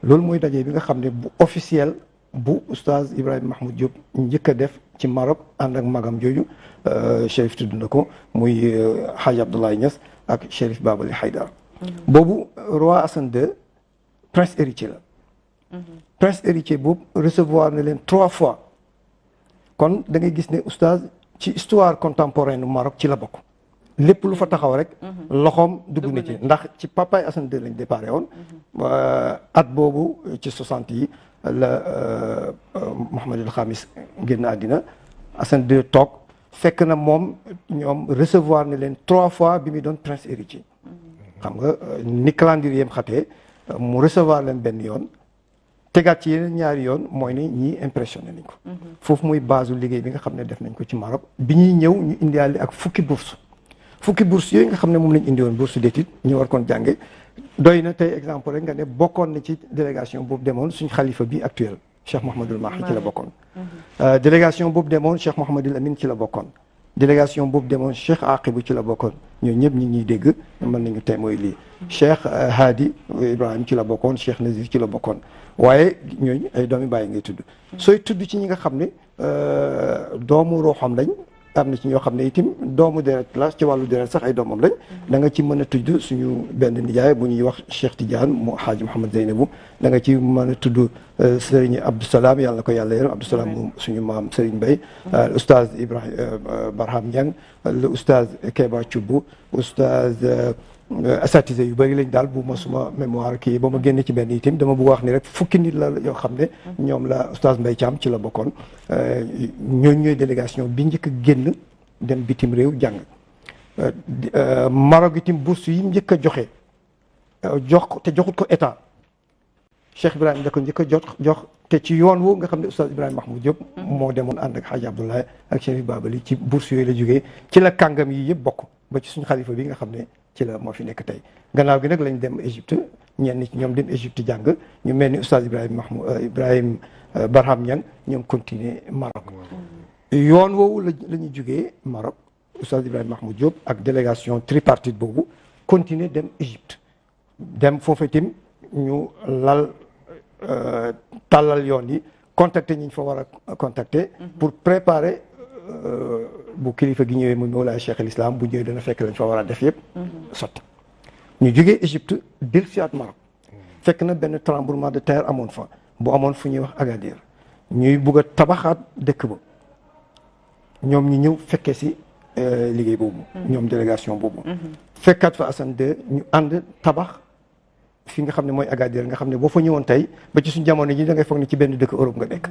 loolu mooy daje bi nga xam ne bu officiel bu oustaz Ibrahima Mahmoud Diop njëkk a def ci Maroc ànd ak magam jooju Chérif tudd na ko muy Hadj Abdoulaye Niass ak Chérif Babali Haydara boobu roi Hassan II prince héritier la prince héritier boobu recevoir na leen 3 fois kon da ngay gis ne oustaz ci histoire contemporaine du Maroc ci la bokk lépp lu fa taxaw rek loxoom dugg na ci ndax ci papaay Hassan II lañ déparé woon at boobu ci 60 yi la Mouhamadul Khamis génn àddina Hassan II toog fekk na moom ñoom recevoir na leen 3 fois bi muy doon prince héritier xam nga ni calendrier yam xatee mu recevoir leen benn yoon tegaat ci yeneen ñaari yoon mooy ne ñii impressionné nañ ko foofu muy base liggéey bi nga xam ne def nañ ko ci Maroc bi ñuy ñëw ñu indiwaale ak fukki bourse yooyu nga xam ne moom lañ indi woon bourse d'études ñu war koon jànge doy na tey exemple rek nga ne bokkoon na ci délégation boobu demoon suñ xalifa bi actuel Cheikh Mouhamadul Mahi ci la bokkoon délégation boobu demoon Cheikh Mouhamadul Amin ci la bokkoon délégation boobu demoon Cheikh Aqibu ci la bokkoon ñooñu ñëpp ñi ñuy dégg mën nañu tey mooy lii Cheikh Hadi Ibrahim ci la bokkoon Cheikh Nazir ci la bokkoon waaye ñooñu ay doomi bàyyi ngay tudd sooy tudd ci ñi nga xam ne doomu ruuxam lañ am na ci ñoo xam ne itam doomu deret la ci wàllu deret sax ay doomam lañ da nga ci mën a tudd suñu benn nijaay bu ñuy wax Cheikh Tidiane mu Haaji Mouhamed Zeynabu da nga ci mën a tudd Serigne Abdou Salam yàlla na ko yàlla yërëm Abdou Salam moom suñu maam Serigne Mbaye oustaz Ibrahim Barham Niang le oustaz Keba Thioub oustaz asatise yu bëri lañ daal bu ma suma mémoire kii ba ma génne ci benn itam dama bëgg wax ni rek fukki nit la yoo xam ne ñoom la oustaz Mbaye Thiam ci la bokkoon ñooñu ñooy délégation bi njëkk a génn dem bitim réew jàng Maroc itam bourse yi njëkk a joxe jox te joxut ko état Cheikh Ibrahima da ko njëkk a jox te ci yoon woo nga xam ne oustaz Ibrahima Mahmoud Diop moo demoon ànd ak Hadj Abdoulaye ak Chérif Babali ci bourse yooyu la jógee ci la kàngam yi yëpp bokk ba ci suñu xalifa bi nga xam ne ci la moo fi nekk tey gannaaw gi nag lañ dem Égypte ñenn ci ñoom dem Égypte jàng ñu mel ni oustaz Ibrahim Barham Niang ñoom continuer Maroc yoon woowu la ñu jógee Maroc oustaz Ibrahima Mahmoud Diop ak délégation tripartite boobu continuer dem Égypte dem foofu itam ñu lal tàllal yoon yi contacter ñi ñu fa war a contacter pour préparer bu kilifa gi ñëwee mu Mawlaay Cheikh al Islam bu ñëwee dana fekk lañ fa war a def yëpp sotti ñu jógee Égypte dellusiwaat Maroc fekk na benn tremblement de terre amoon fa bu amoon fu ñuy wax Agadir ñuy bugg a tabaxaat dëkk ba ñoom ñu ñëw fekkee si liggéey boobu ñoom délégation boobu fekkaat fa Assane II ñu ànd tabax fi nga xam ne mooy Agadir nga xam ne boo fa ñëwoon tey ba ci suñu jamono ji da ngay foog ne ci benn dëkk Europe nga nekk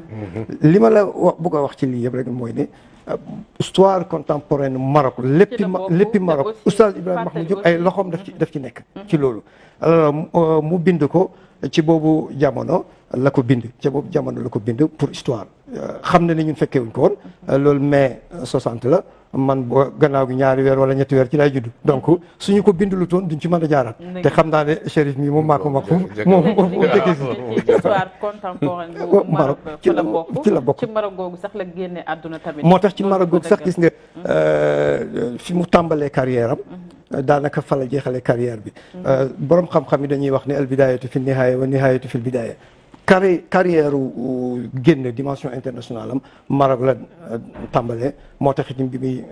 li ma la bëgg a wax ci lii yëpp rek mooy ne histoire contemporaine Maroc léppi Maroc oustaz Ibrahima Mahmoud Diop ay loxoom daf ci nekk ci loolu alors mu bind ko ci boobu jamono la ko bind pour histoire xam na ne ñun fekkee wuñ ko woon loolu mai 60 la man boo gannaaw gi ñaari weer wala ñetti weer ci lay judd donc suñu ko bindulu toon duñ ci mën a jaaraat te xam naa ne Chérif mi moom maa ko mag moom histoire contemporaine bu Maroc ci la bokk ci Maroc googu sax la génne àdduna tamit moo tax ci Maroc googu sax gis nga fi mu tàmbalee carrière am daanaka fa la jeexalee carrière bi borom xam-xam yi dañuy wax ne al bidayatu fi nihaaya wa nihaayatu fi l bidaaya carrière génn dimension internationale am Maroc la tàmbalee moo tax itam bi muy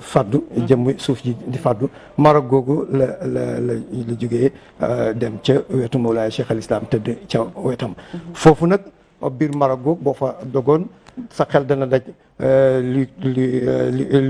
faddu jëm suuf ji di faddu Maroc googu la jógee dem ca wetu Mawlaay Cheikh al Islam tëdd ca wetam foofu nag biir Maroc googu boo fa dogoon sa xel dana daj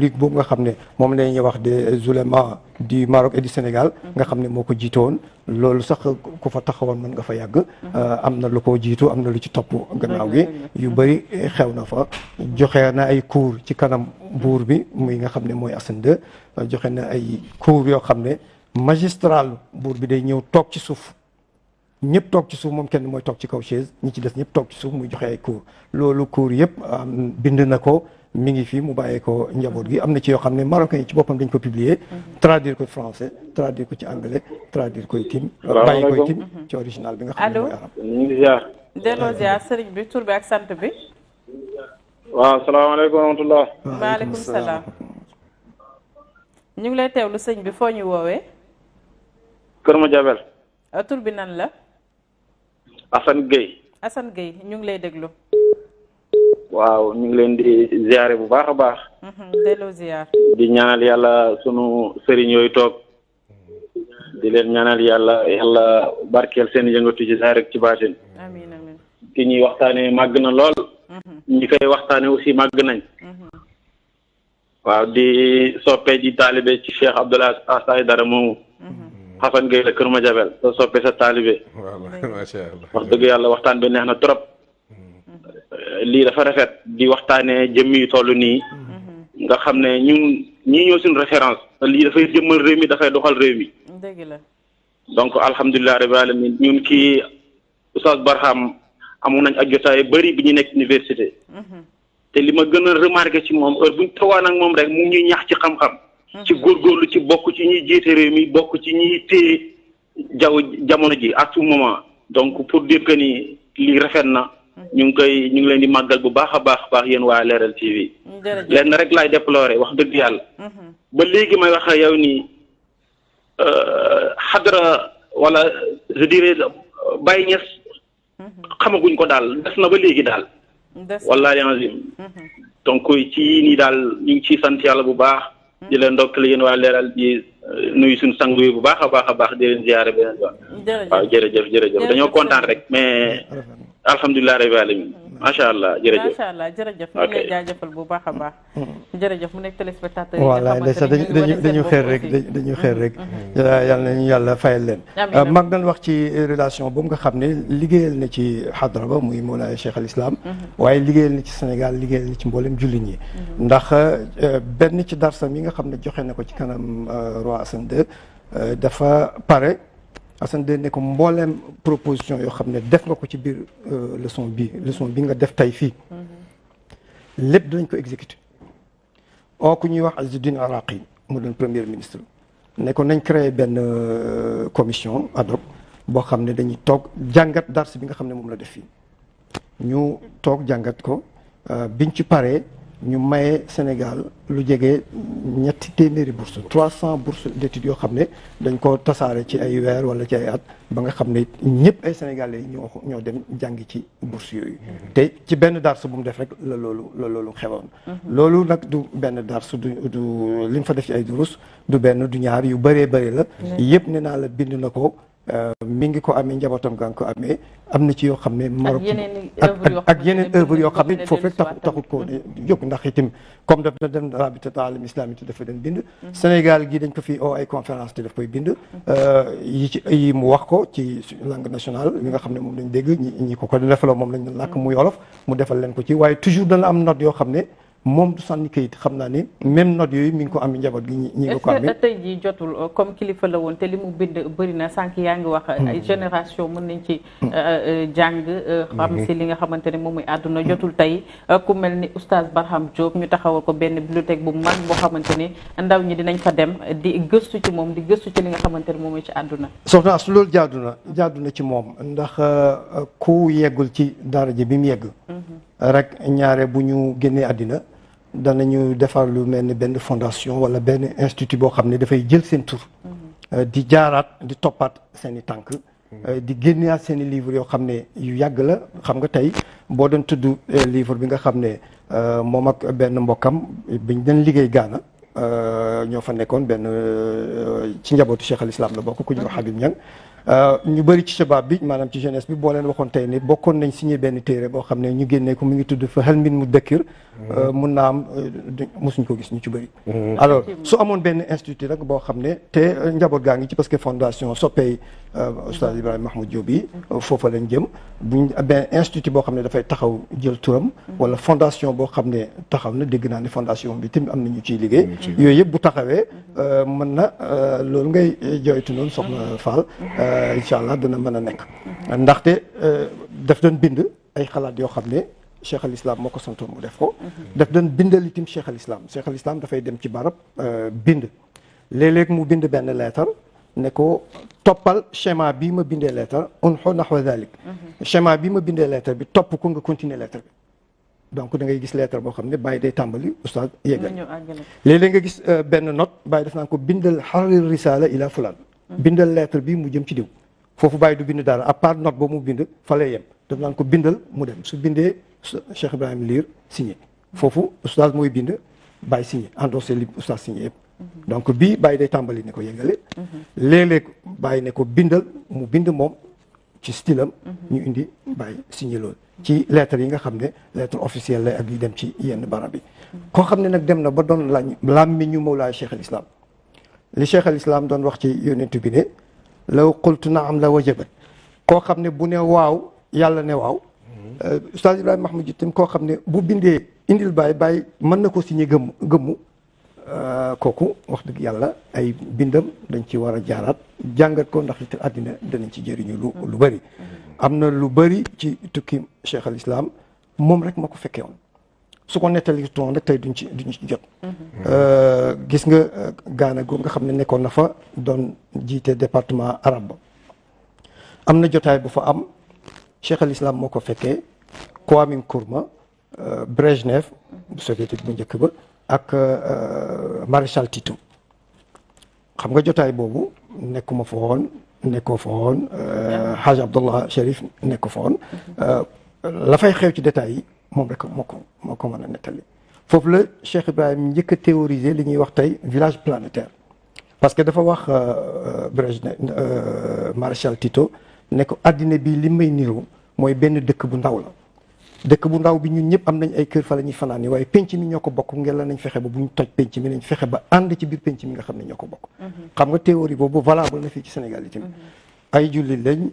li boobu nga xam ne moom la ñuy wax des oulémas du Maroc et du Sénégal nga xam ne moo ko jiitoon loolu sax ku fa taxawoon mën nga fa yàgg am na lu ko jiitu am na lu ci topp gannaaw gi yu bëri xew na fa joxe na ay cours ci kanam buur bi muy nga xam ne mooy Assane II joxe na ay cours yoo xam ne magistral buur bi day ñëw toog ci suuf ñëpp toog ci suuf moom kenn mooy toog ci kaw chaise ñi ci des ñëpp toog ci suuf muy joxe ay cours loolu cours yëpp bind na ko mi ngi fi mu bàyyee ko njaboot gi am na ci yoo xam ne marocain yi ci boppam dañ ko publier traduire ko français traduire ko ci anglais traduire ko itim bàyyi ko itim ci original bi nga xam ne mooy arab ñu ngi ziar delloo ziar sëriñ bi tur bi ak sant bi waaw salaamaaleykum wa rahmatullah waaleykum salaam ñu ngi lay teewlu sëñ bi foo ñu woowee Kër Madiabel tur bi nan la Assane Gueye ñu ngi lay déglu waaw ñu ngi leen di ziare bu baax a baax delloo ziar di ñaanal yàlla sunu sëriñ yooyu toog di leen ñaanal yàlla barkeel seen yëngatu ci zaahir ak ci baatin amiin amiin ki ñuy waxtaane màgg na lool ñi koy waxtaane aussi màgg nañ waaw di soppe di taalibe ci Cheikh Abdoulaye Aïdara moomu Assane Gueye la Kër Madiabel soo soppe sa taalibe macha allah wax dëgg yàlla waxtaan bi neex na trop lii dafa rafet di waxtaanee jëmm yu toll nii nga xam ne ñun ñii ñoo suñu référence lii dafay jëmmal réew mi dafay doxal réew mi dëgg la donc alhamdulilah rabbil alamin ñun kii Oustaz Barham amoon nañ ak jotaay bëri bi ñu nekk université te li ma gën a remarqué ci moom heure buñ tawaan ak moom rek mu ñuy ñax ci xam-xam ci góorgóorlu ci bokk ci ñuy jiite réew mi bokk ci ñuy téye jamono ji à tout moment donc pour dire que ni lii rafet na ñu ngi leen di màggal bu baax a baax yéen waa Leral TV. jërëjëf lenn rek laay déplorer wax dëgg yàlla. ba léegi may wax ak yow nii xadra wala je dirais Baye Niass xamaguñ ko daal des na ba léegi daal. wallaahi azim. donc ci yii nii daal ñu ngi ciy sant yàlla bu baax. di leen ndokkale yéen waa Leral di nuyu suñu sang yi bu baax a baax di leen ziare beneen yoon. waaw jërëjëf dañoo kontaan rek mais alhamdulilah rabbil alamin macha allah jërëjëf. macha allah jërëjëf ñu ngi lay jaajëfal bu baax a baax. jërëjëf mu nekk téléspectateur yi. voilà dañu xeer rek yal nañu yàlla fayal leen. mag nañ wax ci relation boobu nga xam ne liggéeyal na ci xadra ba muy Mawlaay Cheikh al Islam. waaye liggéeyal na ci Sénégal liggéeyal na ci mboolem jullit ñi. ndax benn ci darsam yi nga xam ne joxe na ko ci kanam roi Hassan II dafa pare. Hassan II ne ko mbooleem proposition yoo xam ne def nga ko ci biir leçon bi nga def tey fii lépp dinañ ko exécuter ku ñuy wax Izzuddin Araqi mu doon premier ministre ne ko nañ créer benn commission ad hoc boo xam ne dañuy toog jàngat dars bi nga xam ne moom la def fii ñu toog jàngat ko biñ ci paree ñu maye Sénégal lu jege 200 bourses 300 bourses d'études yoo xam ne dañ ko tasaare ci ay weer wala ci ay at ba nga xam ne ñëpp ay Sénégalais yi ñoo dem jàngi ci bourses yooyu. te ci benn dars bu mu def rek la loolu xewoon. loolu nag du benn dars du li mu fa def ci ay durus du benn du ñaar yu bëree bëri la. yëpp ne naa la bind na ko. mi ngi ko amee njabootam gaa ngi ko amee am na ci yoo xam ne Maroc ak yeneen œuvre yoo xam ne foofu rek taxut ko jóg ndax itam comme daf na dem rabita alam islami te dafa dem bind Sénégal gi dañ ko fi ay conférence te daf koy bind yi mu wax ko ci langue nationale yi nga xam ne moom lañ dégg ñi ko defaloo moom lañ làkk muy wolof mu defal leen ko ci waaye toujours dana am note yoo xam ne moom du sànni kayit xam naa ni même note yooyu mi ngi ko am njaboot gi ñi nga ko amee. est-ce que tey jii jotul comme kilifa la woon te li mu bind bëri na sànq yaa ngi wax ay génération mën nañ ci jàng xam si li nga xamante ne moom mooy àdduna jotul tey ku mel ni oustaz Barham Diop ñu taxawal ko benn bibliothèque bu mag boo xamante ni ndaw ñi dinañ fa dem di gëstu ci moom di gëstu ci li nga xamante ne moom mooy ci àdduna. soxna Astou loolu jaadu na ci moom ndax ku yeggul ci daraja bi mu yegg. rek ñaare bu ñu génnee àddina. danañu defar lu mel ni benn fondation wala benn institut boo xam ne dafay jël seen tur di jaaraat di toppaat seen i tànk di génneaat seen i livre yoo xam ne yu yàgg la xam nga tey boo doon tudd livre bi nga xam ne moom ak benn mbokkam biñ doon liggéey Gaana ñoo fa nekkoon benn ci njabootu Cheikh al Islam la bokk ku ñu wax Habib Niang ñu bëri ci shabab bi maanaam ci jeunesse bi boo leen waxoon tey ne bokkoon nañ signé benn téere boo xam ne ñu génnee ko mu ngi tudd fa hal min mudakkir mun naa am mosuñ ko gis ñu ci bëri alors su amoon benn institut rek boo xam ne te njaboot gaa ngi ci parce que fondation soppey Oustaz Ibrahima Mahmoud Diop yi foofa lañ jëm buñ benn institut boo xam ne dafay taxaw jël turam wala fondation boo xam ne taxaw na dégg naa ne fondation bi tamit am na ñu ciy liggéey yooyu yëpp bu taxawee mën na loolu ngay joytu noonu soxna Fall incha allah dana mën a nekk ndaxte daf doon bind ay xalaat yoo xam ne Cheikh al Islam moo ko santoon mu def ko daf doon bindal itam Cheikh al Islam dafay dem ci barab bind léeg-léeg mu bind benn leetar ne ko toppal schéma bii ma bindee leetar unxu naxwa dalik schéma bii ma bindee leetar bi topp ko nga continuer leetar bi donc da ngay gis leetar boo xam ne bàyyi day tàmbali oustaz yeggal léeg-léeg nga gis benn note bàyyi def naan ko bindal xarir risala ila fulaan bindal lettre bi mu jëm ci diw foofu bàyyi du bind dara à part note boobu mu bind fa lay yem daf naan ko bindal mu dem su bindee Cheikh Ibrahima Liir signé foofu oustaz mooy bind bàyyi signé endossé li oustaz signé yëpp donc bii bàyyi day tàmbali ne ko yëngale léeg-léeg bàyyi ne ko bindal mu bind moom ci stylam ñu indi bàyyi signé loolu ci lettre yi nga xam ne lettre officielle lay ak yi dem ci yenn barab yi koo xam ne nag dem na ba doon làmmi ñu Mawlaay Cheikh al Islam li Cheikh al Islam doon wax ci yonent bi ne law qultu naam la wajabat koo xam ne bu ne waaw yàlla ne waaw Oustaz Ibrahima Mahmoud itam koo xam ne bu bindee indil bàyyi mën na ko signé gëmmu kooku wax dëgg yàlla ay bindam dañ ci war a jaaraat jàngat ko ndax it àddina danañ ci jëriñu lu bëri am na lu bëri ci tukki Cheikh al Islam moom rek ma ko fekkee woon su ko nettali toon rek tey duñ ci jot gis nga Gaana googu nga xam ne nekkoon na fa doon jiite département arabe ba am na jotaay bu fa am Cheikh al Islam moo ko fekkee Kwame Nkrumah Brejnev bu soviétique bu njëkk ba ak maréchal Tito xam nga jotaay boobu nekkuma fa woon nekkoo fa woon Hadj Abdullah Cherif nekko fa woon la fay xew ci détails yi moom rek moo ko mën a nettali foofu la Cheikh Ibrahim njëkk a théoriser li ñuy wax tey village planétaire parce que dafa wax Brejnev maréchal Tito ne ko àddina bi li may niroo mooy benn dëkk bu ndaw la dëkk bu ndaw bi ñun ñëpp am nañ ay kër fa la ñuy fanaan ni waaye penc mi ñoo ko bokk ngeen la nañ fexe ba bu ñu toj penc mi nañ fexe ba ànd ci biir penc mi nga xam ne ñoo ko bokk xam nga théorie boobu valable na fii ci Sénégal itam ay jullit lañ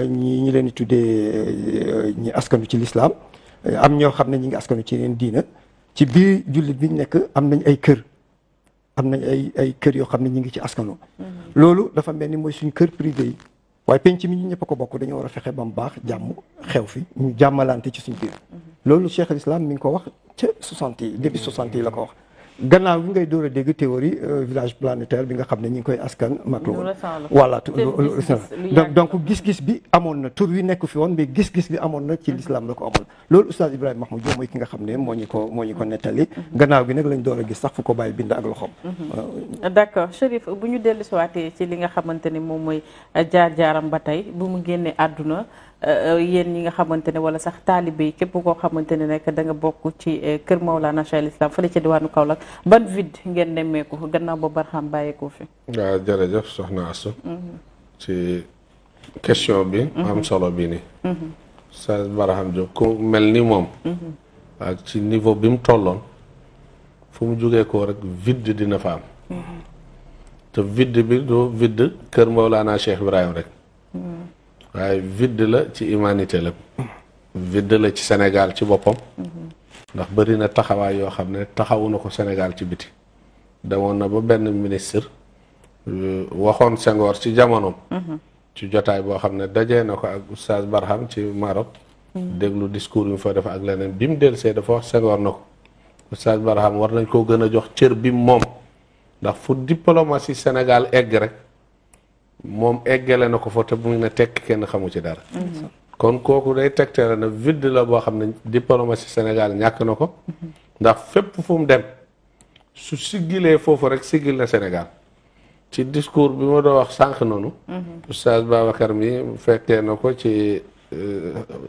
ñi leen di tuddee ñi askanu ci l'islam am ñoo xam ne ñi ngi askanu ci yeneen diina ci biir jullit bi ñu nekk am nañ ay kër am nañ ay kër yoo xam ne ñi ngi ci askanu loolu dafa mel ni mooy suñu kër privé yi waaye penc mi ñu ñëpp a ko bokk dañoo war a fexe ba mu baax jàmm xew fi ñu jàmmalante ci suñu biir loolu Cheikh al Islam mi ngi ko wax ca 60 yi début 60 yi la ko wax gannaaw bi ngay door a dégg théorie village planétaire bi nga xam ne ñu ngi koy askan Macron voilà donc gis-gis bi amoon na tur wi nekk fi woon mais gis-gis bi amoon na ci l'islam la ko amoon loolu Oustaz Ibrahima Mahmoud Diop mooy ki nga xam ne moo ñu ko nettali gannaaw bi nag lañ door a gis sax fu ko bàyyi bind ak loxoom d'accord Chérif bu ñu dellu siwaatee ci li nga xamante ne moom mooy jaar-jaaram ba tey bu mu génnee àdduna yéen ñi nga xamante ne wala sax taalibe yi képp koo xamante ne nekk da nga bokk ci kër Mawlana Cheikh al Islam fële ca diwaanu Kaolack ban vide ngeen nemmeeku gannaaw ba Barham bàyyeekoo fi. waaw jërëjëf soxna Astou ci question bi am solo bi ni sa Barham Diop ku mel ni moom ak ci niveau bi mu tolloon fu mu jógee ko rek vide dina fa am te vide bi du vide kër Mawlana Cheikh Ibrahim rek waaye vide la ci humanité la vide la ci Sénégal ci boppam ndax bëri na taxawaay yoo xam ne taxawu na ko Sénégal ci biti demoon na ba benn ministre waxoon Senghor ci jamonoom ci jotaay boo xam ne dajee na ko ak oustaz Barham ci Maroc déglu discours yu mu fa def ak leneen bi mu dellusee dafa wax Senghor na ko oustaz Barham war nañ koo gën a jox cër bi moom ndax fu diplomatie Sénégal egg rek moom eggale na ko fa te mu ne tekk kenn xamu ci dara kon kooku day tegtale na vide la boo xam ne diplomatie Sénégal ñàkk na ko ndax fépp fu mu dem su siggilee foofu rek siggil na Sénégal ci discours bi ma doon wax sànq noonu oustaz Babacar mi fekkee na ko ci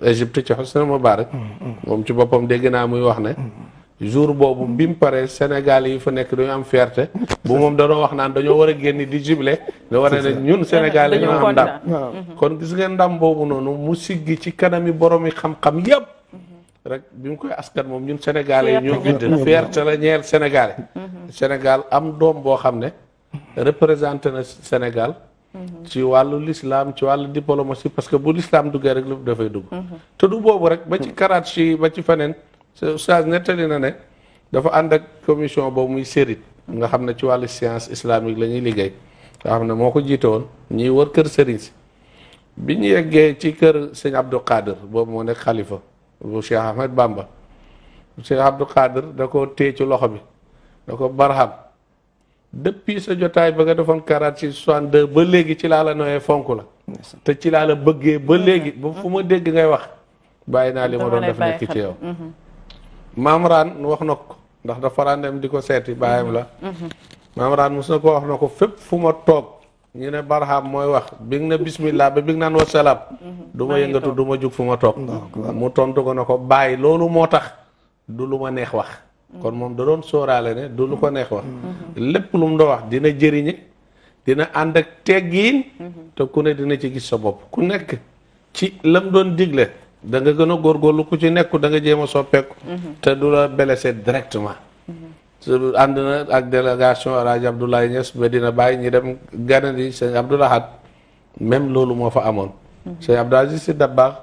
Égypte ci Hosni Moubarak moom ci boppam dégg naa muy wax ne jour boobu bi mu paree Sénégal yi fa nekk dañu am fierté bu moom dañoo wax naan dañoo war a génn di jubilé da war a ne ñun Sénégal yi ñoo am ndam kon gis ngeen ndam boobu noonu mu siggi ci kanami boromi xam-xam yépp rek bi mu koy askan moom ñun Sénégal yi ñoo bind fierté la ñeel Sénégal yi Sénégal am doom boo xam ne représenté na Sénégal ci wàllu l'islam ci wàllu diplomatie parce que bu l'islam duggee rek lu dafay dugg te du boobu rek ba ci Karachi ba ci feneen Oustaz nettali na ne dafa ànd ak commission boobu muy sérit nga xam ne ci wàllu science islamique la ñuy liggéey nga xam ne moo ko jiite woon ñuy wër kër sëriñ si bi ñu yeggee ci kër sëñ Abdou Khadir boobu moo nekk xalifa bu Cheikh Ahmed Bamba Cheikh Abdou Khadir da ko téye ci loxo bi da ko Barham depuis sa jotaay ba nga defoon Karachi 62 ba léegi ci laa la nooyee fonk la te ci laa la bëggee ba léegi ba fu ma dégg ngay wax bàyyi naa li ma doon def nekk ci yow Maam Raan wax na ko ndax dafa daan dem di ko seeti baayam la Maam Raan mos na ko wax na ko fépp fu ma toog ñu ne Barham mooy wax bi nga ne bismillah ba bi nga naan wasalaam du ma yëngatu du ma jug fu ma toog mu tontu ko na ko bàyyi loolu moo tax du lu ma neex wax kon moom da doon sóoraale ne du lu ko neex wax lépp lu mu doon wax dina jëriñe dina ànd ak teggiin te ku ne dina ci gis sa bopp ku nekk ci lam doon digle da nga gën a góorgóorlu ku ci nekku da nga jéem a soppeeku te du la blessé directement su ànd na ak délégation Alaaji Abdoulaye Niass Medina Baye ñi dem gana di sëñ Abdou Lahad même loolu moo fa amoon sëñ Abdou Aziz Sy Dabakh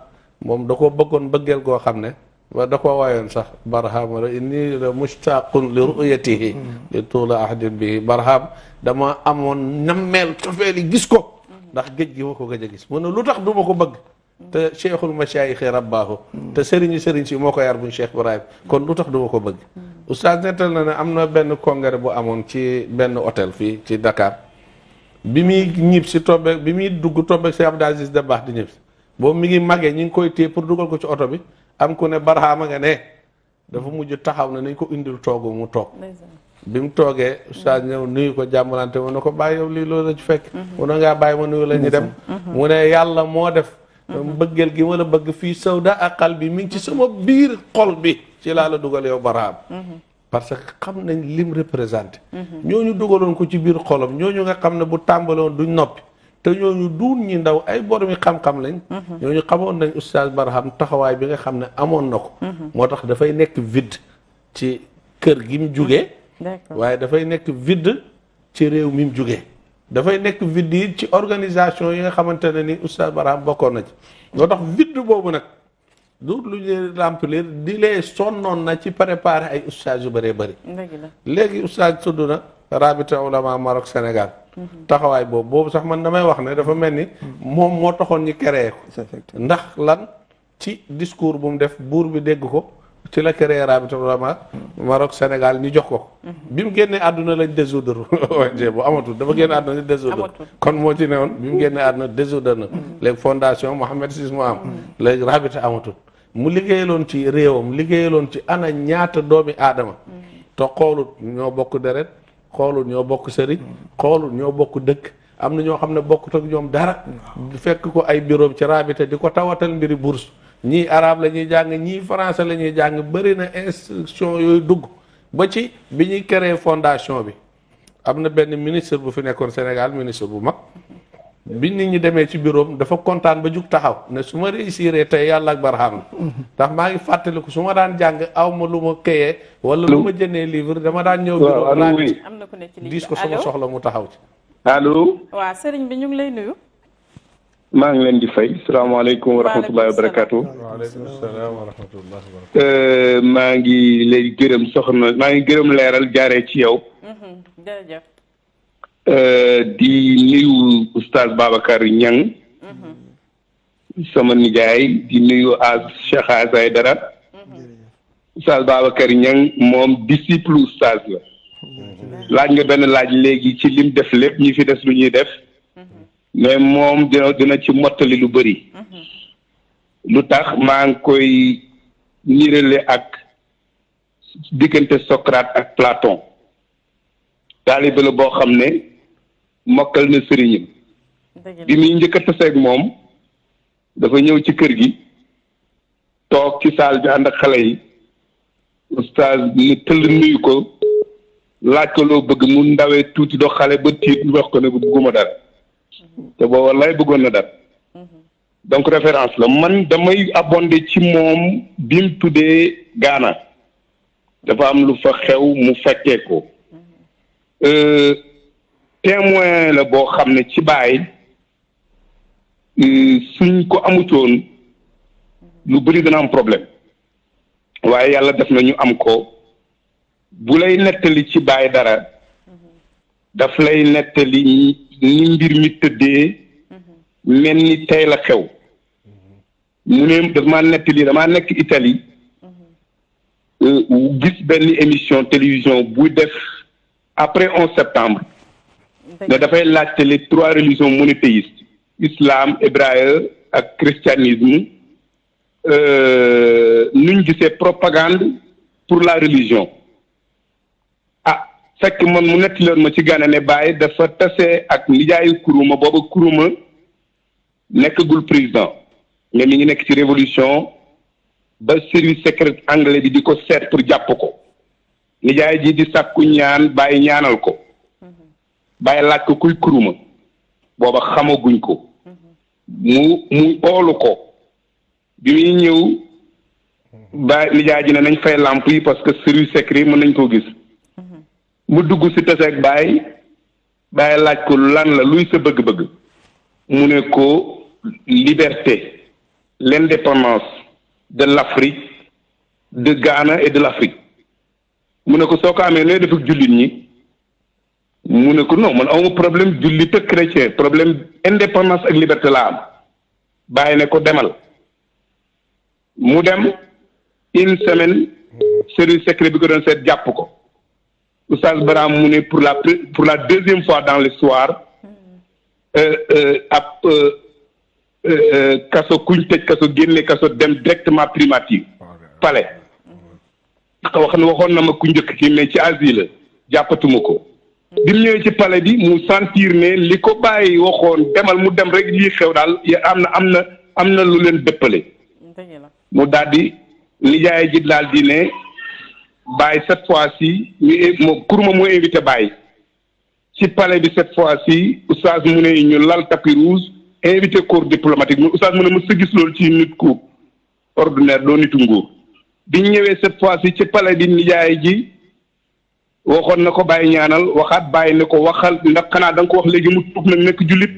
moom da ko bëggoon bëggeel goo xam ne ba da ko waayoon sax Barham inni la mushtaqun li ru'yatihi li tuula ahdin bihi Barham dama amoon nammeel cofeeli gis ko ndax géej gi ma ko gëj a gis mu ne lu tax du ma ko bëgg te cheikhul mashayikh rabbaahu te sëriñ si moo ko yar buñ Cheikh Ibrahim kon lu tax du ma ko bëgg oustaz nettal na ne am na benn congrès bu amoon ci benn hôtel fii ci Dakar bi muy ñib si tombe bi muy dugg tombe si Abdou Aziz Dabakh di ñib si boobu mi ngi màggee ñi ngi koy téye pour dugal ko ci oto bi am ku ne Barhama nga ne dafa mujj taxaw na nañ ko indil toogu mu toog bi mu toogee oustaz ñëw nuyu ko jàmmalante mu ne ko bàyyi yow lii loolu la ci fekk mu ne ngaa bàyyi ma nuyu la ñu dem mu ne yàlla moo def bëggeel gi ma la bëgg fii sawda ak xal bi mi ngi ci sama biir xol bi ci laa la dugal yow Barham parce que xam nañ lim représenté ñooñu dugaloon ko ci biir xolam ñooñu nga xam ne bu tàmbaloon duñ noppi te ñooñu duun ñi ndaw ay boromi xam-xam lañ ñooñu xamoon nañ oustaz Barham taxawaay bi nga xam ne amoon na ko moo tax dafay nekk vide ci kër gi mu jugee waaye dafay nekk vide ci réew mi mu jugee dafay nekk vide yi ci organisation yi nga xamante ne ni oustaz Barham bokkoon na ci moo tax vide boobu nag du lu ñuy remplir di lee sonnoon na ci préparer ay oustaz yu bëree bëri léegi oustaz tudd na rabita ulama Maroc Sénégal taxawaay boobu sax man damay wax ne dafa mel ni moom moo taxoon ñu créé ko ndax lan ci discours bu mu def buur bi dégg ko ci la créé rabita ulama Maroc Sénégal ñu jox ko bi mu génnee àdduna lañ désoudre ONG bu amatul dafa génne àdduna ñu désoudre kon moo ci newoon bi mu génnee àdduna désoudre na léegi fondation Mohamed VI moo am léegi rabita amatul mu liggéeyaloon ci réewam liggéeyaloon ci ana ñaata doomi aadama te xoolut ñoo bokk deret xoolul ñoo bokk sëriñ xoolul ñoo bokk dëkk am na ñoo xam ne bokkut ak ñoom dara fekk ko ay bureau ci rabita di ko tawatal mbiri bourse ñii arabe la ñuy jàng ñii français la ñuy jàng bëri na instruction yooyu dugg ba ci bi ñuy créer fondation bi am na benn ministre bu fi nekkoon Sénégal ministre bu mag bi nit ñi demee ci bureau dafa kontaan ba jug taxaw ne su ma réussir tey yàlla ak Barham ndax maa ngi fàttaliku su ma daan jàng aw ma lu ma këyee wala lu ma jëndee livre dama daan ñëw bureau am na ku ne ci diis ko sama soxla mu taxaw ci allo waaw sëriñ bi ñu ngi lay nuyu maa ngi leen di fay salaamaaleykum wa rahmatullahi wa barakaatu waaleykum salaam wa rahmatullahi wa barakaatu maa ngi lay gërëm soxna maa ngi gërëm leeral jaaree ci yow jërëjëf di nuyu oustaz Babacar Niang sama nijaay di nuyu as Cheikh Aydara oustaz Babacar Niang moom disciple oustaz la laaj nga benn laaj léegi ci lim def lépp ñi fi des lu ñuy def mais moom dina ci mottali lu bëri lu tax maa ngi koy nirale ak diggante Socrate ak Platon taalibe la boo xam ne mokkal na sëriñam bi muy njëkk a taseeg moom dafa ñëw ci kër gi toog ci saal bi ànd ak xale yi oustaz ni tëll nuyu ko laaj ko loo bëgg mu ndawee tuuti do xale ba tiit wax ko ne bëgguma dara te boo wallaay bëggoon na dara donc référence la man damay abondé ci moom bi mu tuddee Ghana dafa am lu fa xew mu fekkee ko témoin la boo xam ne ci baay suñ ko amutoon lu bëri dana am problème waaye yàlla def na ñu am ko bu lay nettali ci baay dara daf lay nettali ni mbir mi tëddee mel ni tey la xew mu ne daf maa nettali damaa nekk Italie gis benn émission télévision buy def après 11 septembre ne dafay laajte les 3 religions monothéistes islam hébraïsme ak christianisme nuñ gisee propagande pour la religion fekk man mu netti loon ma ci Gana ne Baye dafa tase ak nijaayu Kuruma booba Kuruma nekkagul président mais mi ngi nekk ci révolution ba service secret anglais bi di ko seet pour jàpp ko nijaay ji di sàkku ñaan Baye ñaanal ko Baye laaj ko kuy Kuruma booba xamaguñ ko mu oolu ko bi muy ñëw Baye nijaay ji ne nañ fay lamp yi parce que service secret mën nañ koo gis mu dugg si taseeg Baye laaj ko lan la luy sa bëgg-bëgg mu ne ko liberté l'indépendance de l'Afrique de Ghana et de l'Afrique mu ne ko soo ko amee nooy def ak jullit ñi mu ne ko non man awma problème jullit ak chrétien problème indépendance ak liberté la am Baye ne ko demal mu dem une semaine service secret bi ko doon seet jàpp ko Oustaz Barham mu ne pour la deuxième fois dans l'histoire kaso kuñ tëj kaso génne kaso dem directement primature palais waxoon na ma ku njëkk ki mais ci asile jàppatuma ko bi mu ñëwee ci palais bi mu sentir ne li ko bàyyi waxoon demal mu dem rek lii xew daal am na lu leen dëppale mu daal di nijaay ji daal di ne bàyyi cette fois-ci kurma moo invité bàyyi ci palais bi cette fois-ci oustaz mu ne ñu lal tapis rouge invité corps diplomatique mu oustaz mu ne ma sa gis loolu ci nit ku ordinaire doo nitu nguur bi ñu ñëwee cette fois-ci ci palais bi nijaay ji waxoon na ko bàyyi ñaanal waxaat bàyyi ne ko waxal ndax xanaa da nga ko wax léegi mu tuub nag nekk jullit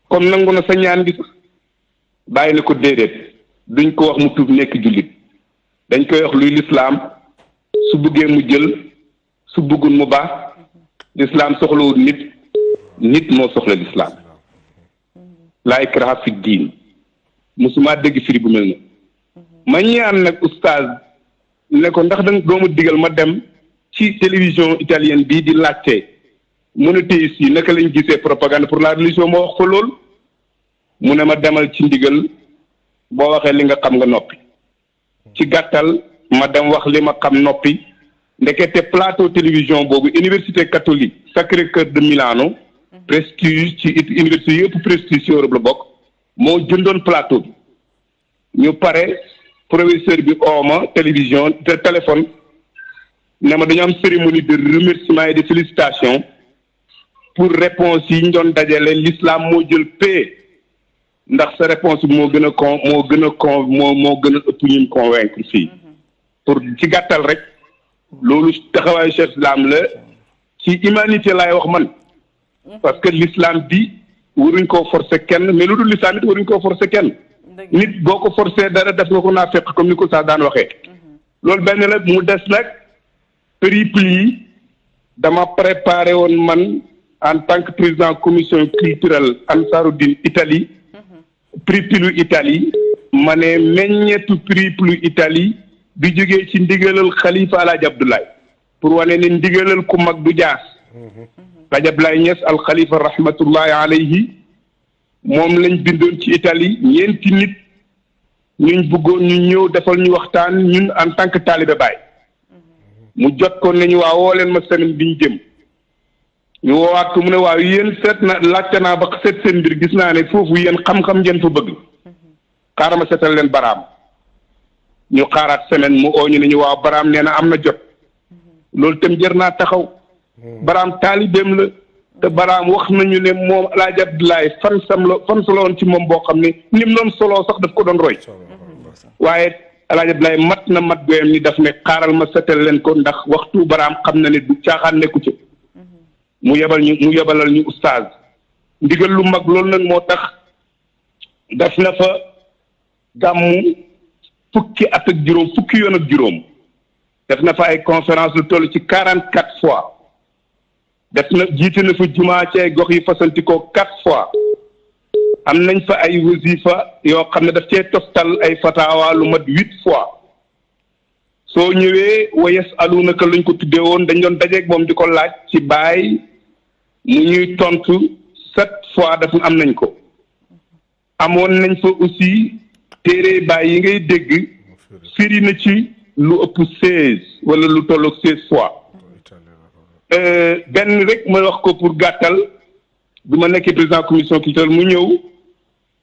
comme nangu na sa ñaan gi sax bàyyi ne ko déedéet duñ ko wax mu tuub nekk jullit dañ koy wax luy lislaam su bëggee mu jël su bëggul mu baax lislaam soxlawul nit moo soxla lislaam laa ikraha fi diin musuma dégg firi bu mel na ma ñaan nag oustaz ne ko ndax danga doomu digal ma dem ci télévision italienne bii di laajte monothéistes yi naka lañ gisee propagande pour la religion moo wax ko lool mu ne ma demal ci ndigal boo waxee li nga xam nga noppi ci gàttal ma dem wax li ma xam noppi ndekete plateau télévision boobu université catholique Sacré-Cœur de Milano prestige ci université yëpp prestige ci Europe la bokk moo jëndoon plateau bi ñu pare professeur bi ooma télévision te téléphone ne ma dañu am cérémonie de remerciement et de félicitations pour réponse yi ñu doon dajale l'islam moo jël paix ndax sa réponse bi moo gën a ëpp ñun convaincre fii pour ci gàttal rek loolu taxawaayu Cheikh Islam la ci humanité laay wax man parce que l'islam bi waruñ koo forcer kenn mais lu dul l'islam it waruñ koo forcer kenn nit boo ko forcer dara def nga ko naa fekk comme ni ko sax daan waxee loolu benn la mu des nag périple yi dama préparé woon man en tant que président commission culturelle Ansaruddin Italie périple Italie ma ne meññeetu périple Italie bi jógee ci ndigalal xalifa Alaaji Abdoulaye pour wane ne ndigalal ku mag du jaas Alaaji Abdoulaye Niass al xalifa rahmatullahi alayhi moom lañ bindoon ci Italie ñeenti nit ñuñ bëggoon ñu ñëw defal ñu waxtaan ñun en tant que taalibe Baay mu jot ko nañu waa woo leen ma semaine bi ñu jëm ñu woowaat ko mu ne waaw yéen seet na laajte naa ba seet seen mbir gis naa ne foofu yéen xam-xam ngeen fa bëgg xaaral ma seetal leen baraam ñu xaaraat semaine mu oo ñu ne ñu waaw baraam nee na am na jot loolu tam jër naa taxaw baraam taalibeem la te baraam wax nañu ne moom Alaaji Abdoulaye fan solo woon ci moom boo xam ne nim noonu solo sax daf ko doon roy waaye Alaaji Abdoulaye mat na mat goyam ni daf ne xaaral ma seetal leen ko ndax waxtu baraam xam na ne du caaxaan nekku ci mu yebalal ñu oustaz ndigal lu mag loolu nag moo tax def na fa gàmmu fukki yoon ak juróom def na fa ay conférence lu toll ci 44 fois def na jiite na fa jumaa ci ay gox yi fasantikoo 4 fois am nañ fa ay wasifa yoo xam ne daf cee toftal ay fatawa lu mat 8 fois soo ñëwee wa yasalunaka lañ ko tuddee woon dañ doon dajeeg moom di ko laaj ci baay mu ñuy tontu 7 fois daf am nañ ko amoon nañ fa aussi téere baay yi ngay dégg firi na ci lu ëpp 16 wala lu tolloog 16 fois benn rek ma wax ko pour gàttal bi ma nekkee président commission culturelle mu ñëw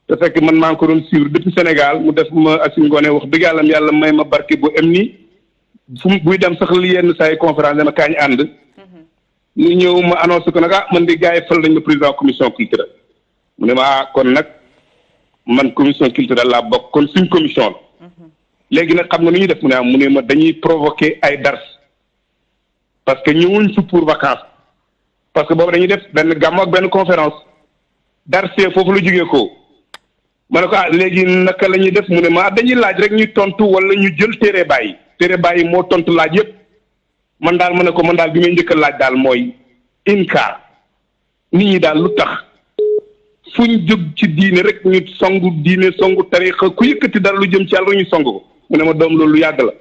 te fekk man maa ngi ko doon suivre depuis Sénégal mu def ma asi ngoone wax dëgg yàlla may ma barke bu em ni fu buy dem sax li yenn saa yi conférence dama kaañ ànd mu ñëw ma annoncé ko nag man di gars yi fal nañ ma président commission culturelle mu ne ma kon nag man commission culturelle laa bokk kon suñ commission la léegi nag xam nga nu ñuy def mu ne ma dañuy provoquer ay dars parce que ñëwuñ fi pour vacances parce que boobu dañuy def benn gàmm ak benn conférence darsee foofu la jógee ko ma ne ko léegi naka la ñuy def mu ne ma dañuy laaj rek ñu tontu wala ñu jël téere bàyyi moo tontu laaj yépp man daal ma ne ko man daal bi may njëkk a laaj daal mooy inkaar nit ñi daal lu tax fu ñu jóg ci diine rek ñu songu diine songu tarixa ku yëkkati dara lu jëm ci yàlla rek ñu songu ko mu ne ma doom loolu lu yàgg la